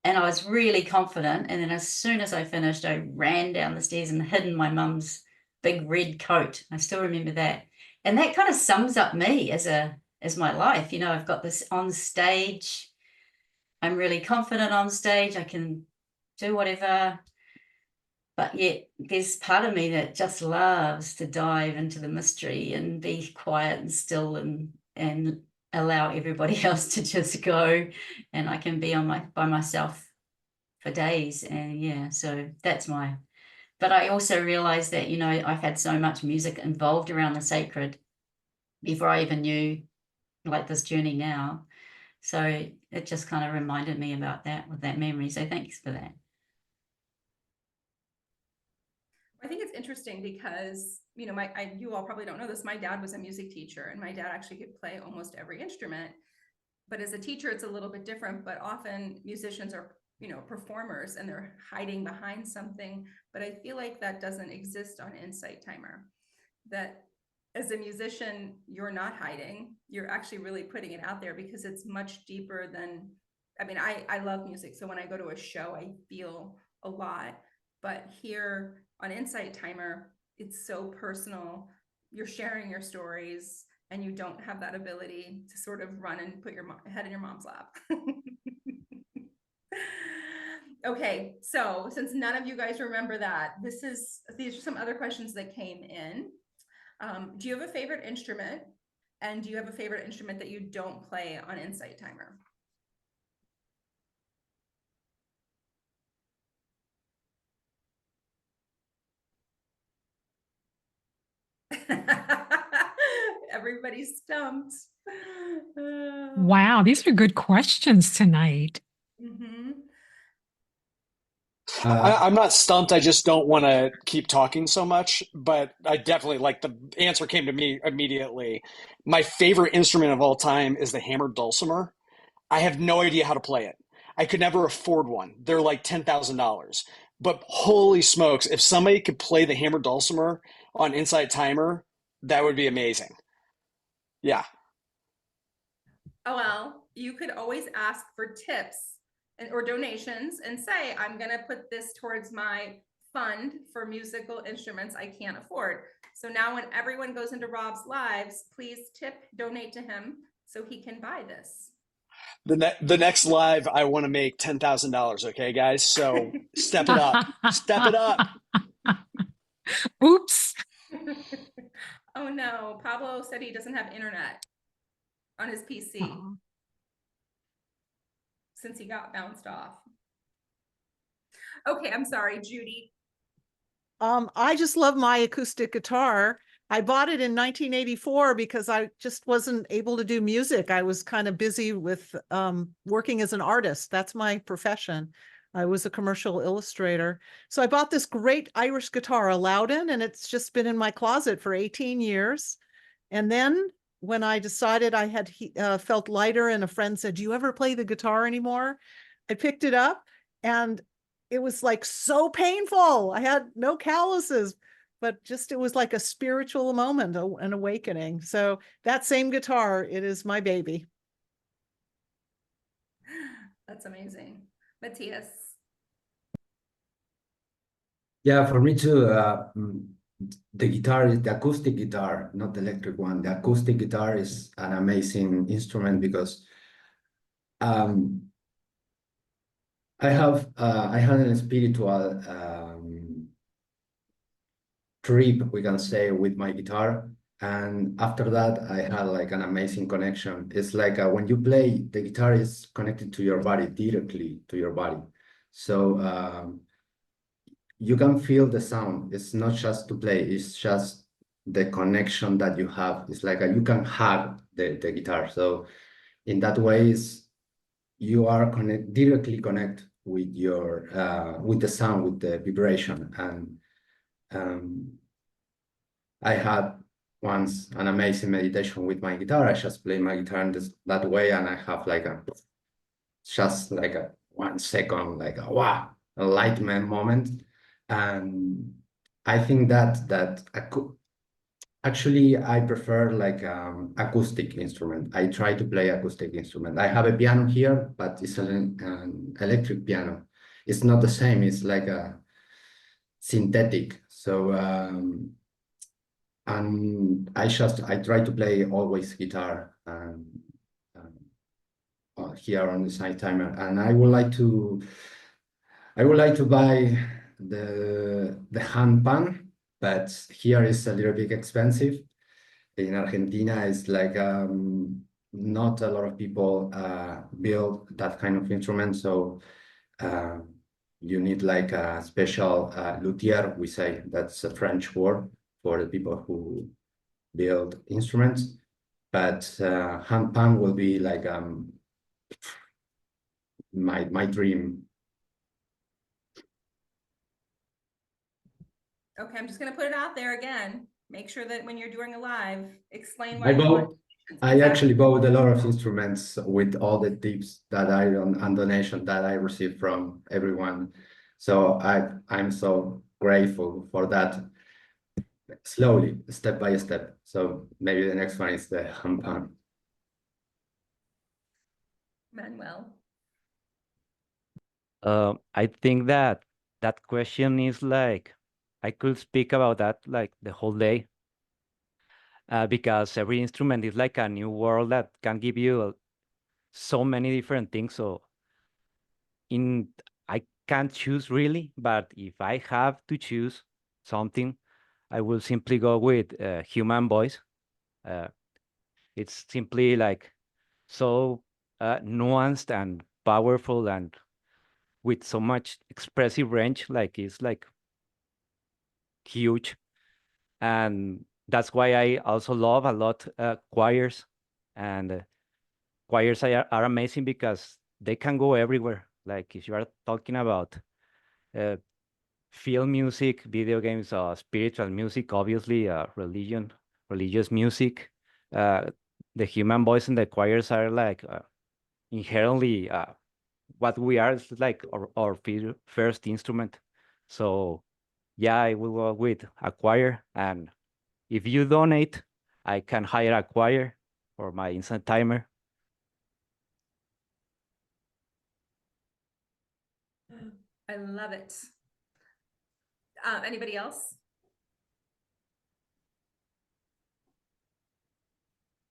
Speaker 5: and I was really confident. And then as soon as I finished, I ran down the stairs and hid in my mum's big red coat. I still remember that. And that kind of sums up me as my life. I've got this on stage. I'm really confident on stage. I can do whatever. But yet there's part of me that just loves to dive into the mystery and be quiet and still and allow everybody else to just go. And I can be by myself for days. And yeah, so that's my... But I also realized that, I've had so much music involved around the sacred before I even knew like this journey now. So it just kind of reminded me about that with that memory. So thanks for that.
Speaker 2: I think it's interesting because, you all probably don't know this. My dad was a music teacher, and my dad actually could play almost every instrument. But as a teacher, it's a little bit different. But often musicians are performers, and they're hiding behind something. But I feel like that doesn't exist on Insight Timer. That as a musician, you're not hiding. You're actually really putting it out there, because it's much deeper than, I love music. So when I go to a show, I feel a lot. But here on Insight Timer, it's so personal. You're sharing your stories, and you don't have that ability to sort of run and put your head in your mom's lap. Okay, so since none of you guys remember that, these are some other questions that came in. Do you have a favorite instrument? And do you have a favorite instrument that you don't play on Insight Timer? Everybody's stumped.
Speaker 1: Wow, these are good questions tonight.
Speaker 2: Mm-hmm.
Speaker 3: I'm not stumped. I just don't want to keep talking so much. But I definitely like the answer came to me immediately. My favorite instrument of all time is the hammered dulcimer. I have no idea how to play it. I could never afford one. They're like $10,000. But holy smokes, if somebody could play the hammered dulcimer on Inside Timer, that would be amazing. Yeah.
Speaker 2: Oh, well, you could always ask for tips or donations and say, I'm going to put this towards my fund for musical instruments I can't afford. So now when everyone goes into Rob's lives, please donate to him so he can buy this.
Speaker 3: The next live, I want to make $10,000. Okay, guys. So step it up. Step it up.
Speaker 1: Oops.
Speaker 2: Oh no, Pablo said he doesn't have internet on his PC since he got bounced off. Okay, I'm sorry, Judy.
Speaker 10: I just love my acoustic guitar. I bought it in 1984 because I just wasn't able to do music. I was kind of busy with working as an artist. That's my profession. I was a commercial illustrator. So I bought this great Irish guitar, a Loudon, and it's just been in my closet for 18 years. And then when I decided I had felt lighter and a friend said, do you ever play the guitar anymore? I picked it up and it was like so painful. I had no calluses, but just it was like a spiritual moment, an awakening. So that same guitar, it is my baby.
Speaker 2: That's amazing. Matthias.
Speaker 6: Yeah, for me too. The guitar is the acoustic guitar, not the electric one. The acoustic guitar is an amazing instrument because I had a spiritual trip, we can say, with my guitar. And after that, I had like an amazing connection. It's like when you play, the guitar is connected to your body, directly to your body. So you can feel the sound. It's not just to play, it's just the connection that you have. It's like you can hug the guitar. So in that way, you are directly connect with your with the sound, with the vibration. And I had once an amazing meditation with my guitar. I just play my guitar in that way, and I have like just like a 1 second, like a wow, enlightenment moment. And I think that actually I prefer like acoustic instrument. I try to play acoustic instrument. I have a piano here, but it's an electric piano. It's not the same. It's like a synthetic. So and I try to play always guitar here on the Inside Timer, and I would like to buy the hand pan, but here is a little bit expensive. In Argentina, it's like not a lot of people build that kind of instrument, so you need like a special luthier. We say that's a French word for the people who build instruments, but hand pan will be like my dream.
Speaker 2: Okay, I'm just going to put it out there again. Make sure that when you're doing a live, explain why
Speaker 6: I actually bought a lot of instruments with all the tips that and donation that I received from everyone. So I'm so grateful for that. Slowly, step by step. So maybe the next one is the hand pan.
Speaker 2: Manuel.
Speaker 9: I think that question is like, I could speak about that like the whole day, because every instrument is like a new world that can give you so many different things. So I can't choose really, but if I have to choose something, I will simply go with human voice. It's simply like so nuanced and powerful and with so much expressive range, like it's like huge. And that's why I also love a lot choirs. And choirs are amazing because they can go everywhere. Like if you are talking about film music, video games, spiritual music, obviously, religious music. The human voice and the choirs are like inherently what we are. It's like our first instrument. So yeah, I will go with a choir. And if you donate, I can hire a choir for my instant timer.
Speaker 2: I love it. Anybody else?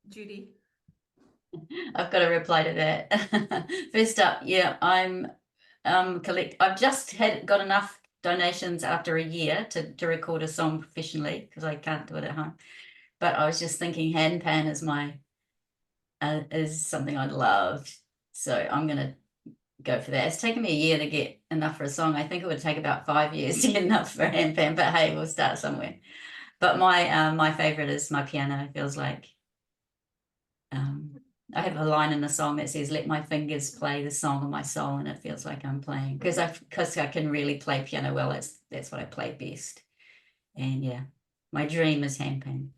Speaker 2: Judy?
Speaker 5: I've got to reply to that. First up, yeah, I've just got enough donations after a year to record a song professionally because I can't do it at home. But I was just thinking handpan is something I'd love. So I'm gonna go for that. It's taken me a year to get enough for a song. I think it would take about 5 years to get enough for handpan, but hey, we'll start somewhere. But my favorite is my piano. It feels like I have a line in the song that says, "Let my fingers play the song of my soul," and it feels like I'm playing because I can really play piano well. That's what I play best. And yeah, my dream is handpan.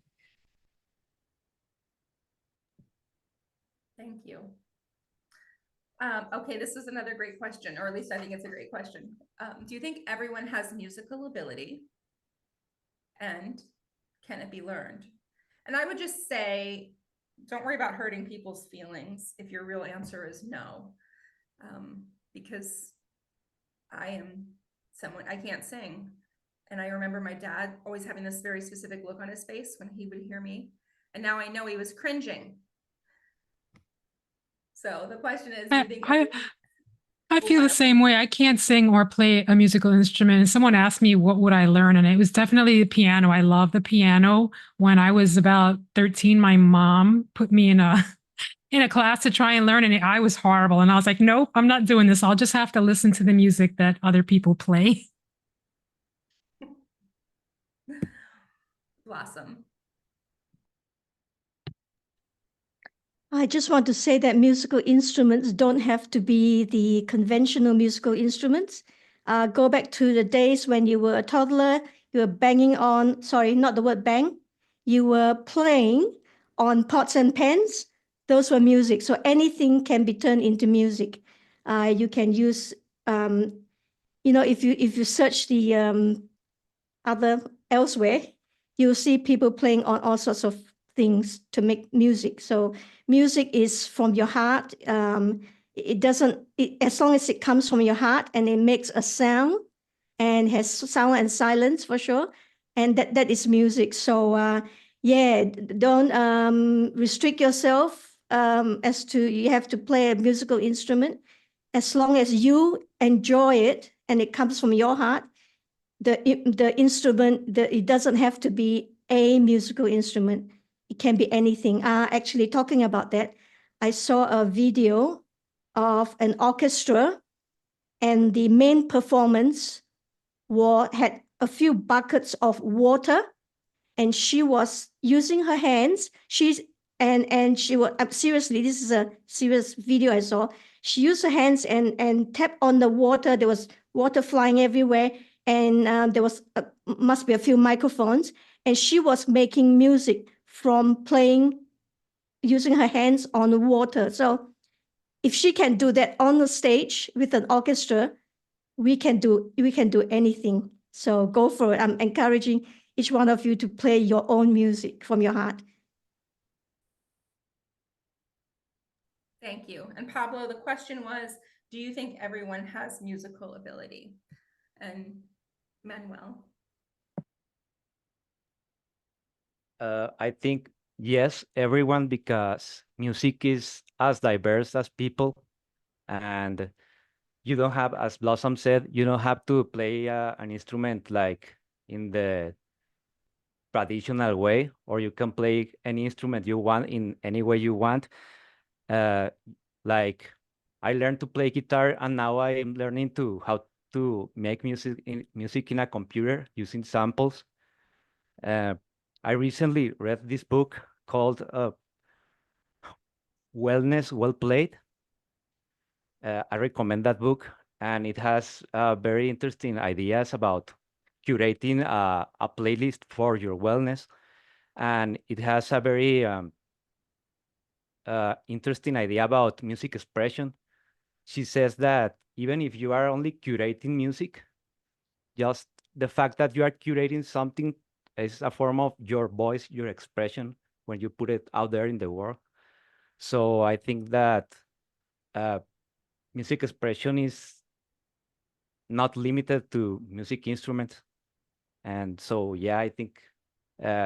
Speaker 2: Thank you. Okay, this is another great question, or at least I think it's a great question. Do you think everyone has musical ability? And can it be learned? And I would just say, don't worry about hurting people's feelings if your real answer is no. Because I am someone, I can't sing. And I remember my dad always having this very specific look on his face when he would hear me. And now I know he was cringing. So the question is, do you think
Speaker 1: I feel the same way. I can't sing or play a musical instrument. And someone asked me what would I learn, and it was definitely the piano. I love the piano. When I was about 13, my mom put me in a class to try and learn, and I was horrible. And I was like, nope, I'm not doing this. I'll just have to listen to the music that other people play.
Speaker 2: Blossom?
Speaker 7: I just want to say that musical instruments don't have to be the conventional musical instruments. Go back to the days when you were a toddler, you were banging on, sorry, not the word bang, you were playing on pots and pans. Those were music. So anything can be turned into music. You can use, if you search the other elsewhere, you'll see people playing on all sorts of things to make music. So music is from your heart. As long as it comes from your heart and it makes a sound and has sound and silence for sure. And that is music. So don't restrict yourself as to you have to play a musical instrument. As long as you enjoy it and it comes from your heart, the instrument, it doesn't have to be a musical instrument. It can be anything. Actually, talking about that, I saw a video of an orchestra, and the main performance had a few buckets of water, and she was using her hands. And she was seriously. This is a serious video I saw. She used her hands and tapped on the water. There was water flying everywhere, and there was must be a few microphones, and she was making music from playing, using her hands on the water. So if she can do that on the stage with an orchestra, we can do anything. So go for it. I'm encouraging each one of you to play your own music from your heart.
Speaker 2: Thank you. And Pablo, the question was, do you think everyone has musical ability? And Manuel?
Speaker 9: I think yes, everyone, because music is as diverse as people, and you don't have, as Blossom said, you don't have to play an instrument like in the traditional way, or you can play any instrument you want in any way you want. Like I learned to play guitar, and now I'm learning how to make music in a computer using samples. I recently read this book called Wellness Well Played. I recommend that book. and it has very interesting ideas about curating a playlist for your wellness. And it has a very interesting idea about music expression. She says that even if you are only curating music, just the fact that you are curating something is a form of your voice, your expression when you put it out there in the world. So I think that music expression is not limited to music instruments. And so, yeah, I think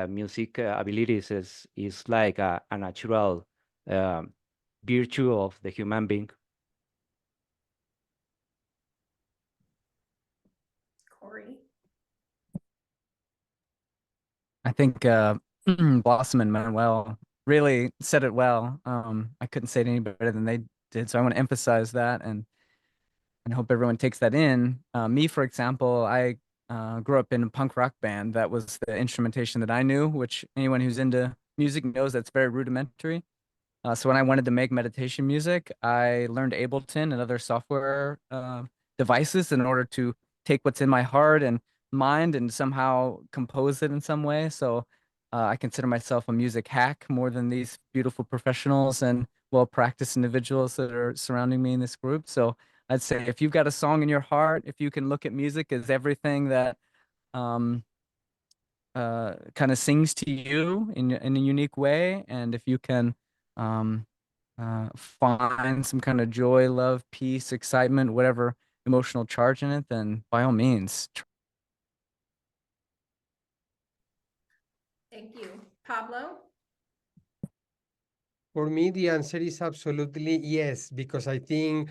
Speaker 9: music abilities is like a natural virtue of the human being.
Speaker 2: Corey.
Speaker 4: I think Blossom and Manuel really said it well. I couldn't say it any better than they did, so I want to emphasize that and hope everyone takes that in. Me, for example, I grew up in a punk rock band. That was the instrumentation that I knew, which anyone who's into music knows that's very rudimentary. So when I wanted to make meditation music, I learned Ableton and other software devices in order to take what's in my heart and mind and somehow compose it in some way. So I consider myself a music hack more than these beautiful professionals and well-practiced individuals that are surrounding me in this group. So I'd say if you've got a song in your heart, if you can look at music as everything that kind of sings to you in a unique way, and if you can find some kind of joy, love, peace, excitement, whatever emotional charge in it, then by all means.
Speaker 2: Thank you. Pablo?
Speaker 8: For me, the answer is absolutely yes, because I think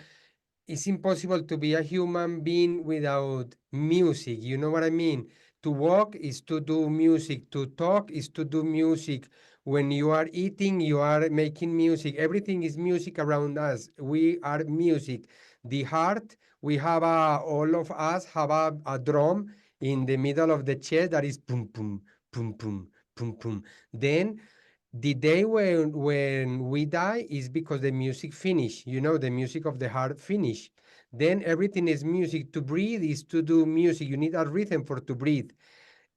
Speaker 8: it's impossible to be a human being without music. You know what I mean? To walk is to do music. To talk is to do music. When you are eating, you are making music. Everything is music around us. We are music. The heart, we have all of us have a drum in the middle of the chest that is pum pum pum pum pum pum. Then the day when we die is because the music finish, the music of the heart finish. Then everything is music. To breathe is to do music. You need a rhythm for to breathe.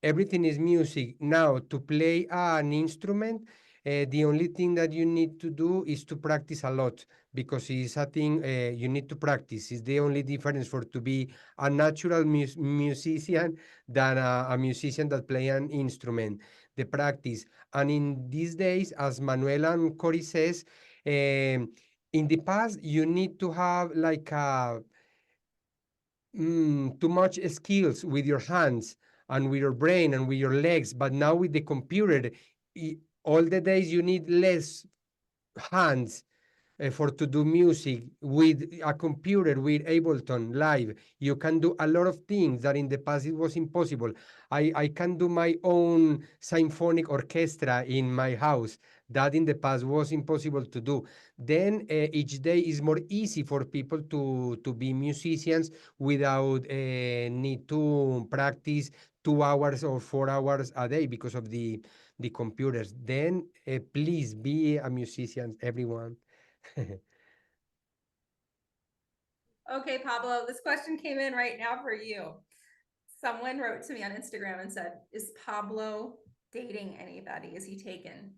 Speaker 8: Everything is music. Now, to play an instrument, the only thing that you need to do is to practice a lot, because it's a thing you need to practice. It's the only difference for to be a natural musician than a musician that play an instrument, the practice. And in these days, as Manuela and Cory says, in the past, you need to have like too much skills with your hands and with your brain and with your legs. But now with the computer, all the days you need less hands for to do music. With a computer, with Ableton Live, you can do a lot of things that in the past it was impossible. I can do my own symphonic orchestra in my house. That in the past was impossible to do. Then each day is more easy for people to be musicians without need to practice 2 hours or 4 hours a day because of the computers. Then please be a musician, everyone.
Speaker 2: Okay, Pablo, this question came in right now for you. Someone wrote to me on Instagram and said, is Pablo dating anybody? Is he taken?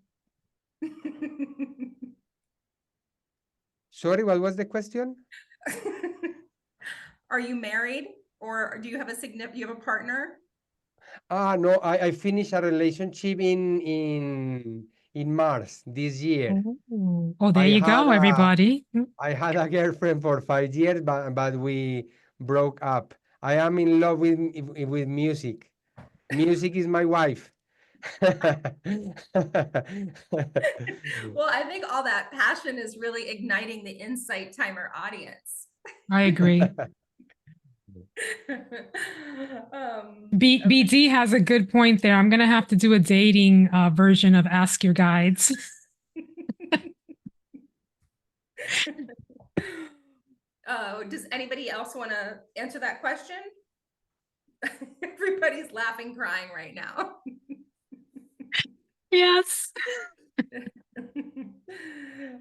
Speaker 8: Sorry, what was the question?
Speaker 2: Are you married, or do you have a partner?
Speaker 8: No, I finished a relationship in March this year.
Speaker 1: Oh, there you go, everybody.
Speaker 8: I had a girlfriend for 5 years, but we broke up. I am in love with music. Music is my wife.
Speaker 2: Well, I think all that passion is really igniting the Insight Timer audience.
Speaker 1: I agree. BD has a good point there. I'm going to have to do a dating version of Ask Your Guides.
Speaker 2: Does anybody else want to answer that question? Everybody's laughing, crying right now.
Speaker 1: Yes.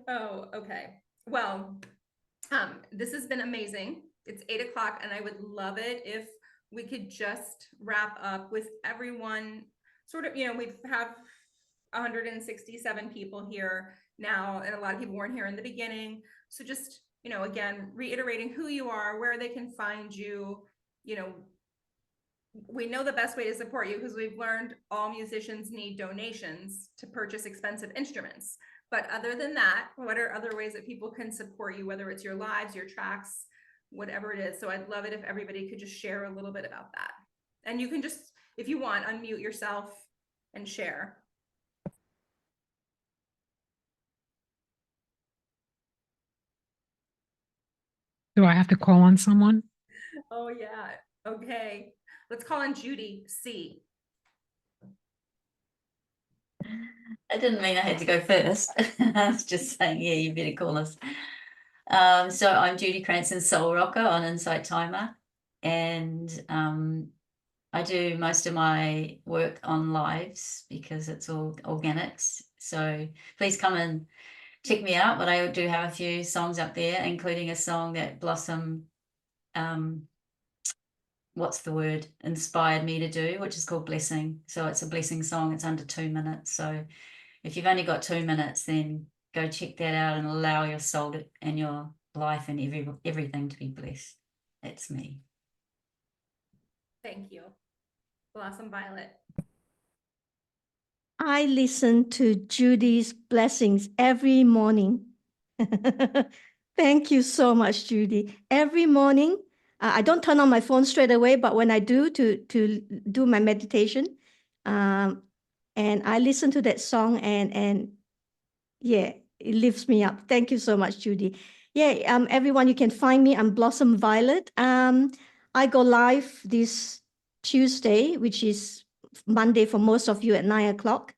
Speaker 2: Oh, okay. Well, this has been amazing. it's 8 o'clock, and I would love it if we could just wrap up with everyone sort of, we have 167 people here now, and a lot of people weren't here in the beginning. So just, again, reiterating who you are, where they can find you. We know the best way to support you because we've learned all musicians need donations to purchase expensive instruments. But other than that, what are other ways that people can support you, whether it's your lives, your tracks, whatever it is? So I'd love it if everybody could just share a little bit about that. And you can just, if you want, unmute yourself and share.
Speaker 1: Do I have to call on someone?
Speaker 2: Oh, yeah. Okay. Let's call on Judy C.
Speaker 5: I didn't mean I had to go first. I was just saying, yeah, you better call us. So I'm Judy Cranston, Soul Rocker on Insight Timer, and I do most of my work on lives because it's all organics. So please come and check me out. But I do have a few songs up there, including a song that Blossom, inspired me to do, which is called Blessing. So it's a blessing song. It's under 2 minutes. So if you've only got 2 minutes, then go check that out and allow your soul and your life and everything to be blessed. That's me.
Speaker 2: Thank you. Blossom Violet.
Speaker 7: I listen to Judy's blessings every morning. Thank you so much, Judy. Every morning, I don't turn on my phone straight away, but when I do to do my meditation, and I listen to that song, and yeah, it lifts me up. Thank you so much, Judy. Yeah, everyone, you can find me. I'm Blossom Violet. I go live this Tuesday, which is Monday for most of you at 9 o'clock.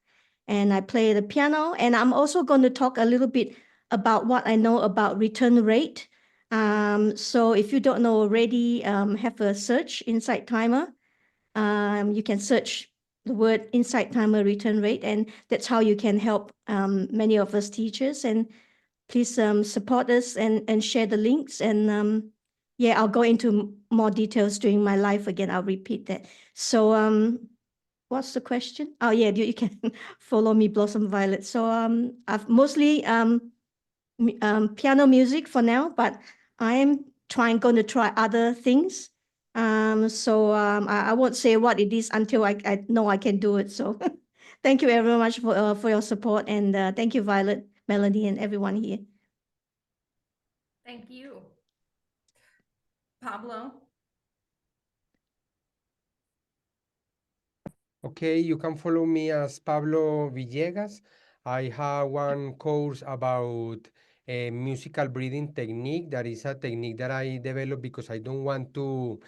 Speaker 7: And I play the piano. And I'm also going to talk a little bit about what I know about return rate. So if you don't know already, have a search Insight Timer. You can search the word Insight Timer return rate, and that's how you can help many of us teachers. And please support us and share the links. And yeah, I'll go into more details during my live again. I'll repeat that. So what's the question? Oh yeah, you can follow me, Blossom Violet. So I've mostly piano music for now, but I am going to try other things. I won't say what it is until I know I can do it. So thank you very much for your support, and thank you, Violet, Melanie, and everyone here.
Speaker 2: Thank you. Pablo.
Speaker 8: Okay, you can follow me as Pablo Villegas. I have one course about a musical breathing technique. That is a technique that I developed because I don't want to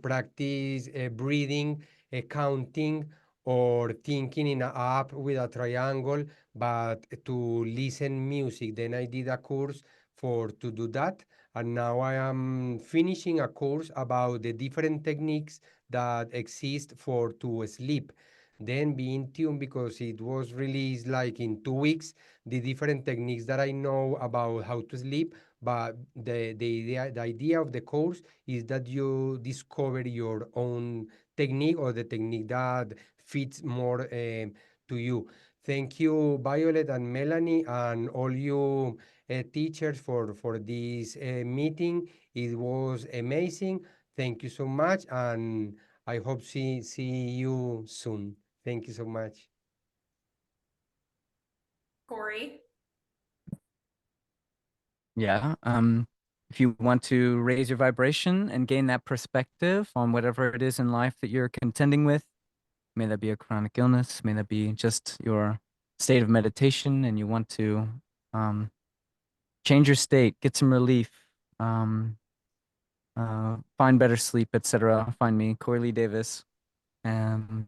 Speaker 8: practice breathing, counting, or thinking in an app with a triangle, but to listen music. Then I did a course to do that, and now I am finishing a course about the different techniques that exist for to sleep. Then being tuned because it was released like in 2 weeks, the different techniques that I know about how to sleep. But the idea of the course is that you discover your own technique or the technique that fits more to you. Thank you, Violet and Melanie, and all you teachers for this meeting. It was amazing. Thank you so much, and I hope see you soon. Thank you so much.
Speaker 2: Corey.
Speaker 4: Yeah. If you want to raise your vibration and gain that perspective on whatever it is in life that you're contending with, may that be a chronic illness, may that be just your state of meditation, and you want to change your state, get some relief, find better sleep, etc., find me, Corey Lee Davis. And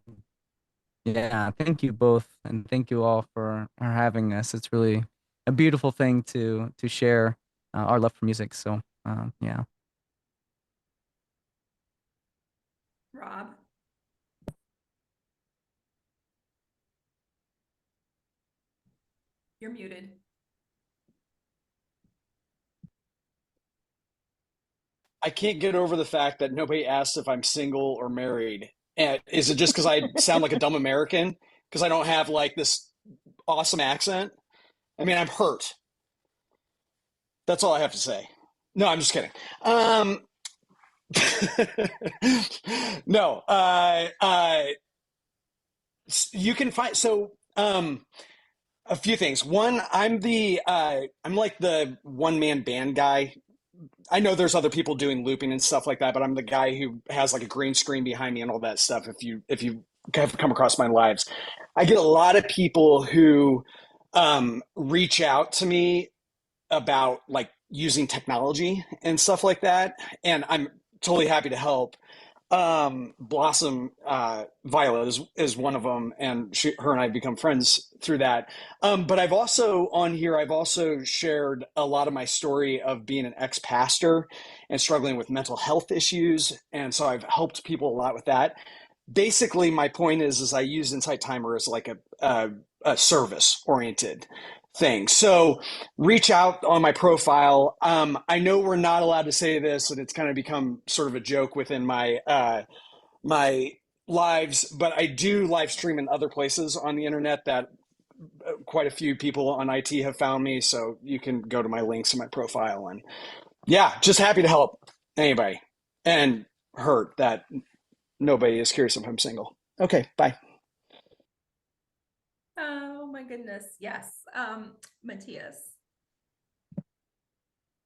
Speaker 4: yeah, thank you both, and thank you all for having us. It's really a beautiful thing to share our love for music. So yeah.
Speaker 2: Rob. You're muted.
Speaker 3: I can't get over the fact that nobody asked if I'm single or married. And is it just because I sound like a dumb American? Because I don't have like this awesome accent? I mean, I'm hurt. That's all I have to say. No, I'm just kidding. No, you can find a few things. One, I'm like the one-man band guy. I know there's other people doing looping and stuff like that, but I'm the guy who has like a green screen behind me and all that stuff. If you have come across my lives, I get a lot of people who reach out to me about like using technology and stuff like that, and I'm totally happy to help. Blossom Violet is one of them, and her and I have become friends through that. But I've also shared a lot of my story of being an ex-pastor and struggling with mental health issues, and so I've helped people a lot with that. Basically, my point is I use Insight Timer as like a service-oriented thing. So reach out on my profile. I know we're not allowed to say this, and it's kind of become sort of a joke within my my lives, but I do live stream in other places on the internet that quite a few people on IT have found me. So you can go to my links in my profile, and yeah, just happy to help anybody, and hurt that nobody is curious if I'm single. Okay, bye.
Speaker 2: Oh my goodness. Yes. Matthias.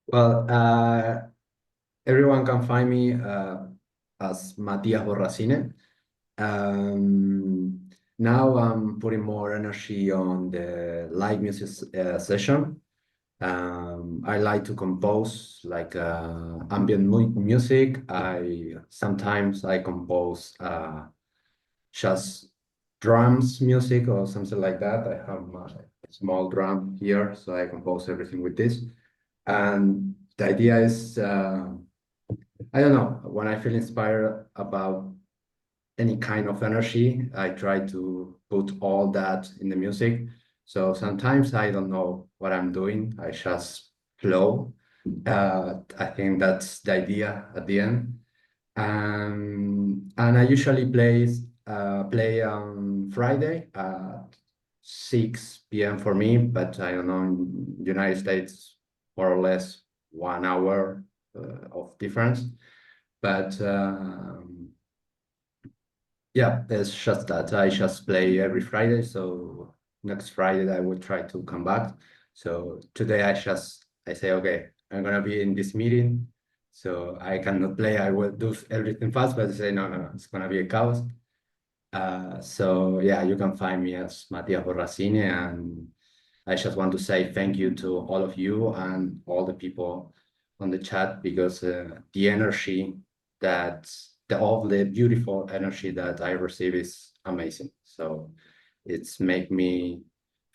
Speaker 6: Well, everyone can find me as Matias Borracine. Now I'm putting more energy on the live music session. I like to compose like ambient music. Sometimes I compose just drums music or something like that. I have my small drum here, so I compose everything with this. And the idea is, I don't know, when I feel inspired about any kind of energy, I try to put all that in the music. So sometimes I don't know what I'm doing. I just flow. I think that's the idea at the end. And I usually play on Friday at 6 p.m. for me, but I don't know, in the United States, more or less 1 hour of difference. But yeah, it's just that I just play every Friday. So next Friday I will try to come back. So today I say, okay, I'm gonna be in this meeting, so I cannot play. I will do everything fast, but I say no, it's gonna be a chaos. So yeah, you can find me as Matias Borracine, and I just want to say thank you to all of you and all the people on the chat, because the energy all the beautiful energy that I receive is amazing. So it's make me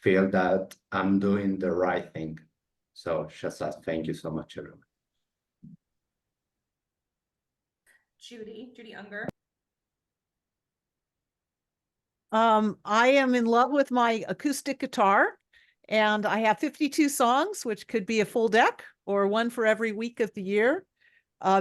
Speaker 6: feel that I'm doing the right thing. So just thank you so much, everyone.
Speaker 2: Judy Unger.
Speaker 10: I am in love with my acoustic guitar, and I have 52 songs, which could be a full deck or one for every week of the year.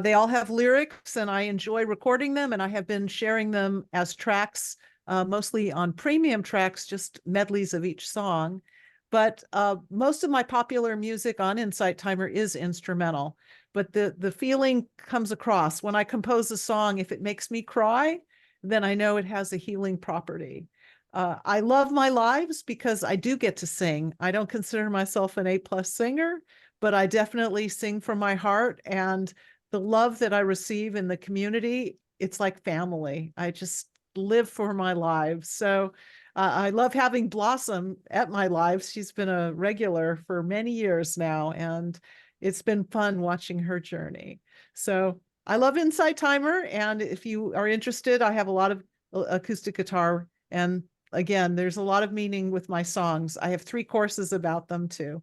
Speaker 10: They all have lyrics, and I enjoy recording them, and I have been sharing them as tracks, mostly on premium tracks, just medleys of each song. But most of my popular music on Insight Timer is instrumental. But the feeling comes across when I compose a song. If it makes me cry, then I know it has a healing property. I love my lives because I do get to sing. I don't consider myself an A+ singer, but I definitely sing from my heart, and the love that I receive in the community, it's like family. I just live for my lives. So I love having Blossom at my lives. She's been a regular for many years now, and it's been fun watching her journey. So I love Insight Timer, and if you are interested, I have a lot of acoustic guitar, and again, there's a lot of meaning with my songs. I have 3 courses about them too.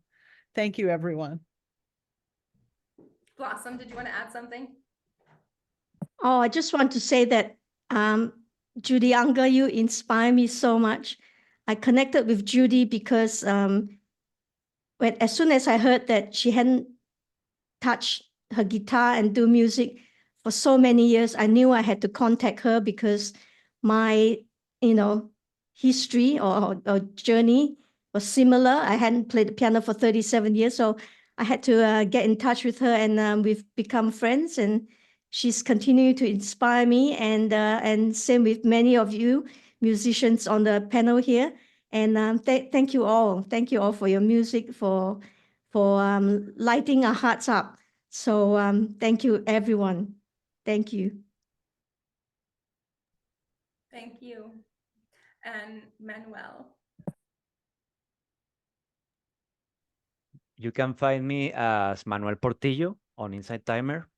Speaker 10: Thank you, everyone.
Speaker 2: Blossom, did you want to add something?
Speaker 7: Oh, I just want to say that Judy Unger, you inspire me so much. I connected with Judy because as soon as I heard that she hadn't touched her guitar and do music for so many years. I knew I had to contact her because my, history or journey was similar. I hadn't played the piano for 37 years, so I had to get in touch with her, and we've become friends, and she's continued to inspire me, and same with many of you musicians on the panel here. And thank you all. Thank you all for your music, for lighting our hearts up. So thank you, everyone. Thank you.
Speaker 2: Thank you. And Manuel.
Speaker 9: You can find me as Manuel Portillo on Inside Timer.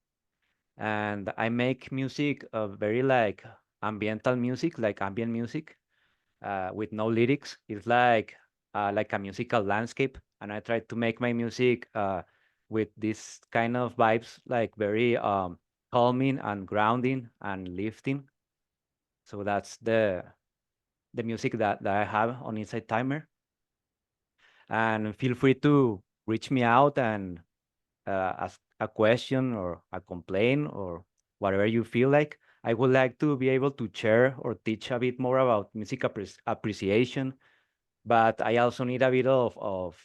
Speaker 9: And I make music, very like ambiental music, like ambient music, with no lyrics. It's like a musical landscape. And I try to make my music with this kind of vibes, like very calming and grounding and lifting. So that's the music that I have on Inside Timer. And feel free to reach me out and ask a question or a complaint or whatever you feel like. I would like to be able to share or teach a bit more about music appreciation, but I also need a bit of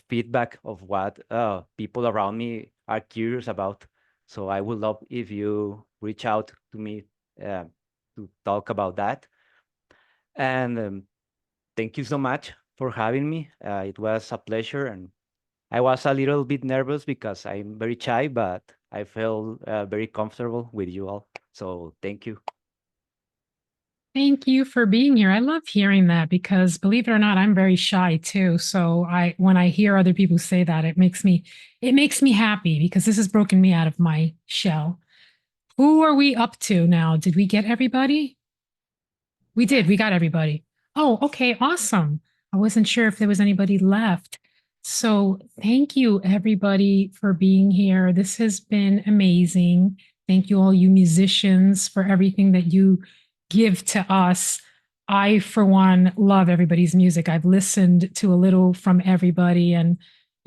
Speaker 9: feedback of what people around me are curious about. So I would love if you reach out to me to talk about that. And thank you so much for having me. It was a pleasure, and I was a little bit nervous because I'm very shy, but I felt very comfortable with you all. So thank you.
Speaker 1: Thank you for being here. I love hearing that because believe it or not, I'm very shy too. So when I hear other people say that, it makes me happy because this has broken me out of my shell. Who are we up to now? Did we get everybody? We did. We got everybody. Oh, okay. Awesome. I wasn't sure if there was anybody left. So thank you everybody for being here. This has been amazing. Thank you all you musicians for everything that you give to us. I, for one, love everybody's music. I've listened to a little from everybody, and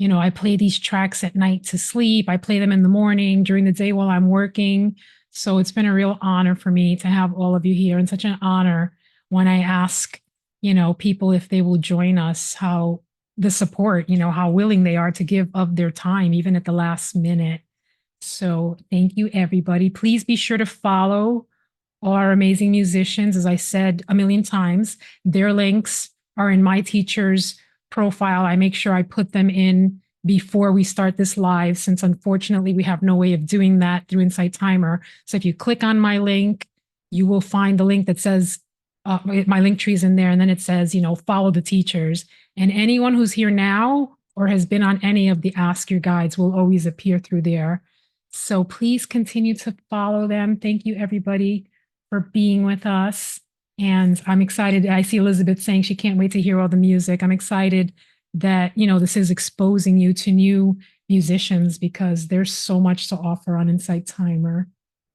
Speaker 1: I play these tracks at night to sleep. I play them in the morning, during the day while I'm working. So it's been a real honor for me to have all of you here, and such an honor when I ask, people if they will join us, how the support, how willing they are to give of their time, even at the last minute. So thank you, everybody. Please be sure to follow all our amazing musicians. As I said a million times, their links are in my teacher's profile. I make sure I put them in before we start this live, since unfortunately we have no way of doing that through Inside Timer. So if you click on my link, you will find the link that says, my link tree is in there, and then it says, follow the teachers. And anyone who's here now or has been on any of the Ask Your Guides will always appear through there. So please continue to follow them. Thank you, everybody, for being with us. And I'm excited. I see Elizabeth saying she can't wait to hear all the music. I'm excited that, this is exposing you to new musicians because there's so much to offer on Inside Timer.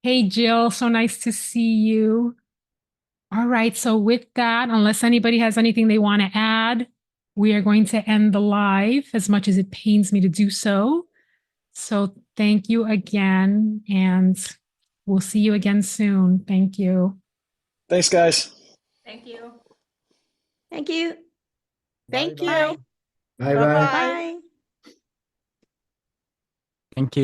Speaker 1: Hey, Jill, so nice to see you. All right, so with that, unless anybody has anything they want to add, we are going to end the live, as much as it pains me to do so. So thank you again, and we'll see you again soon. Thank you.
Speaker 3: Thanks, guys.
Speaker 2: Thank you.
Speaker 7: Thank you.
Speaker 10: Thank
Speaker 8: Bye-bye.
Speaker 10: you.
Speaker 6: Bye bye.
Speaker 10: Bye-bye.
Speaker 7: Bye.
Speaker 4: Thank you.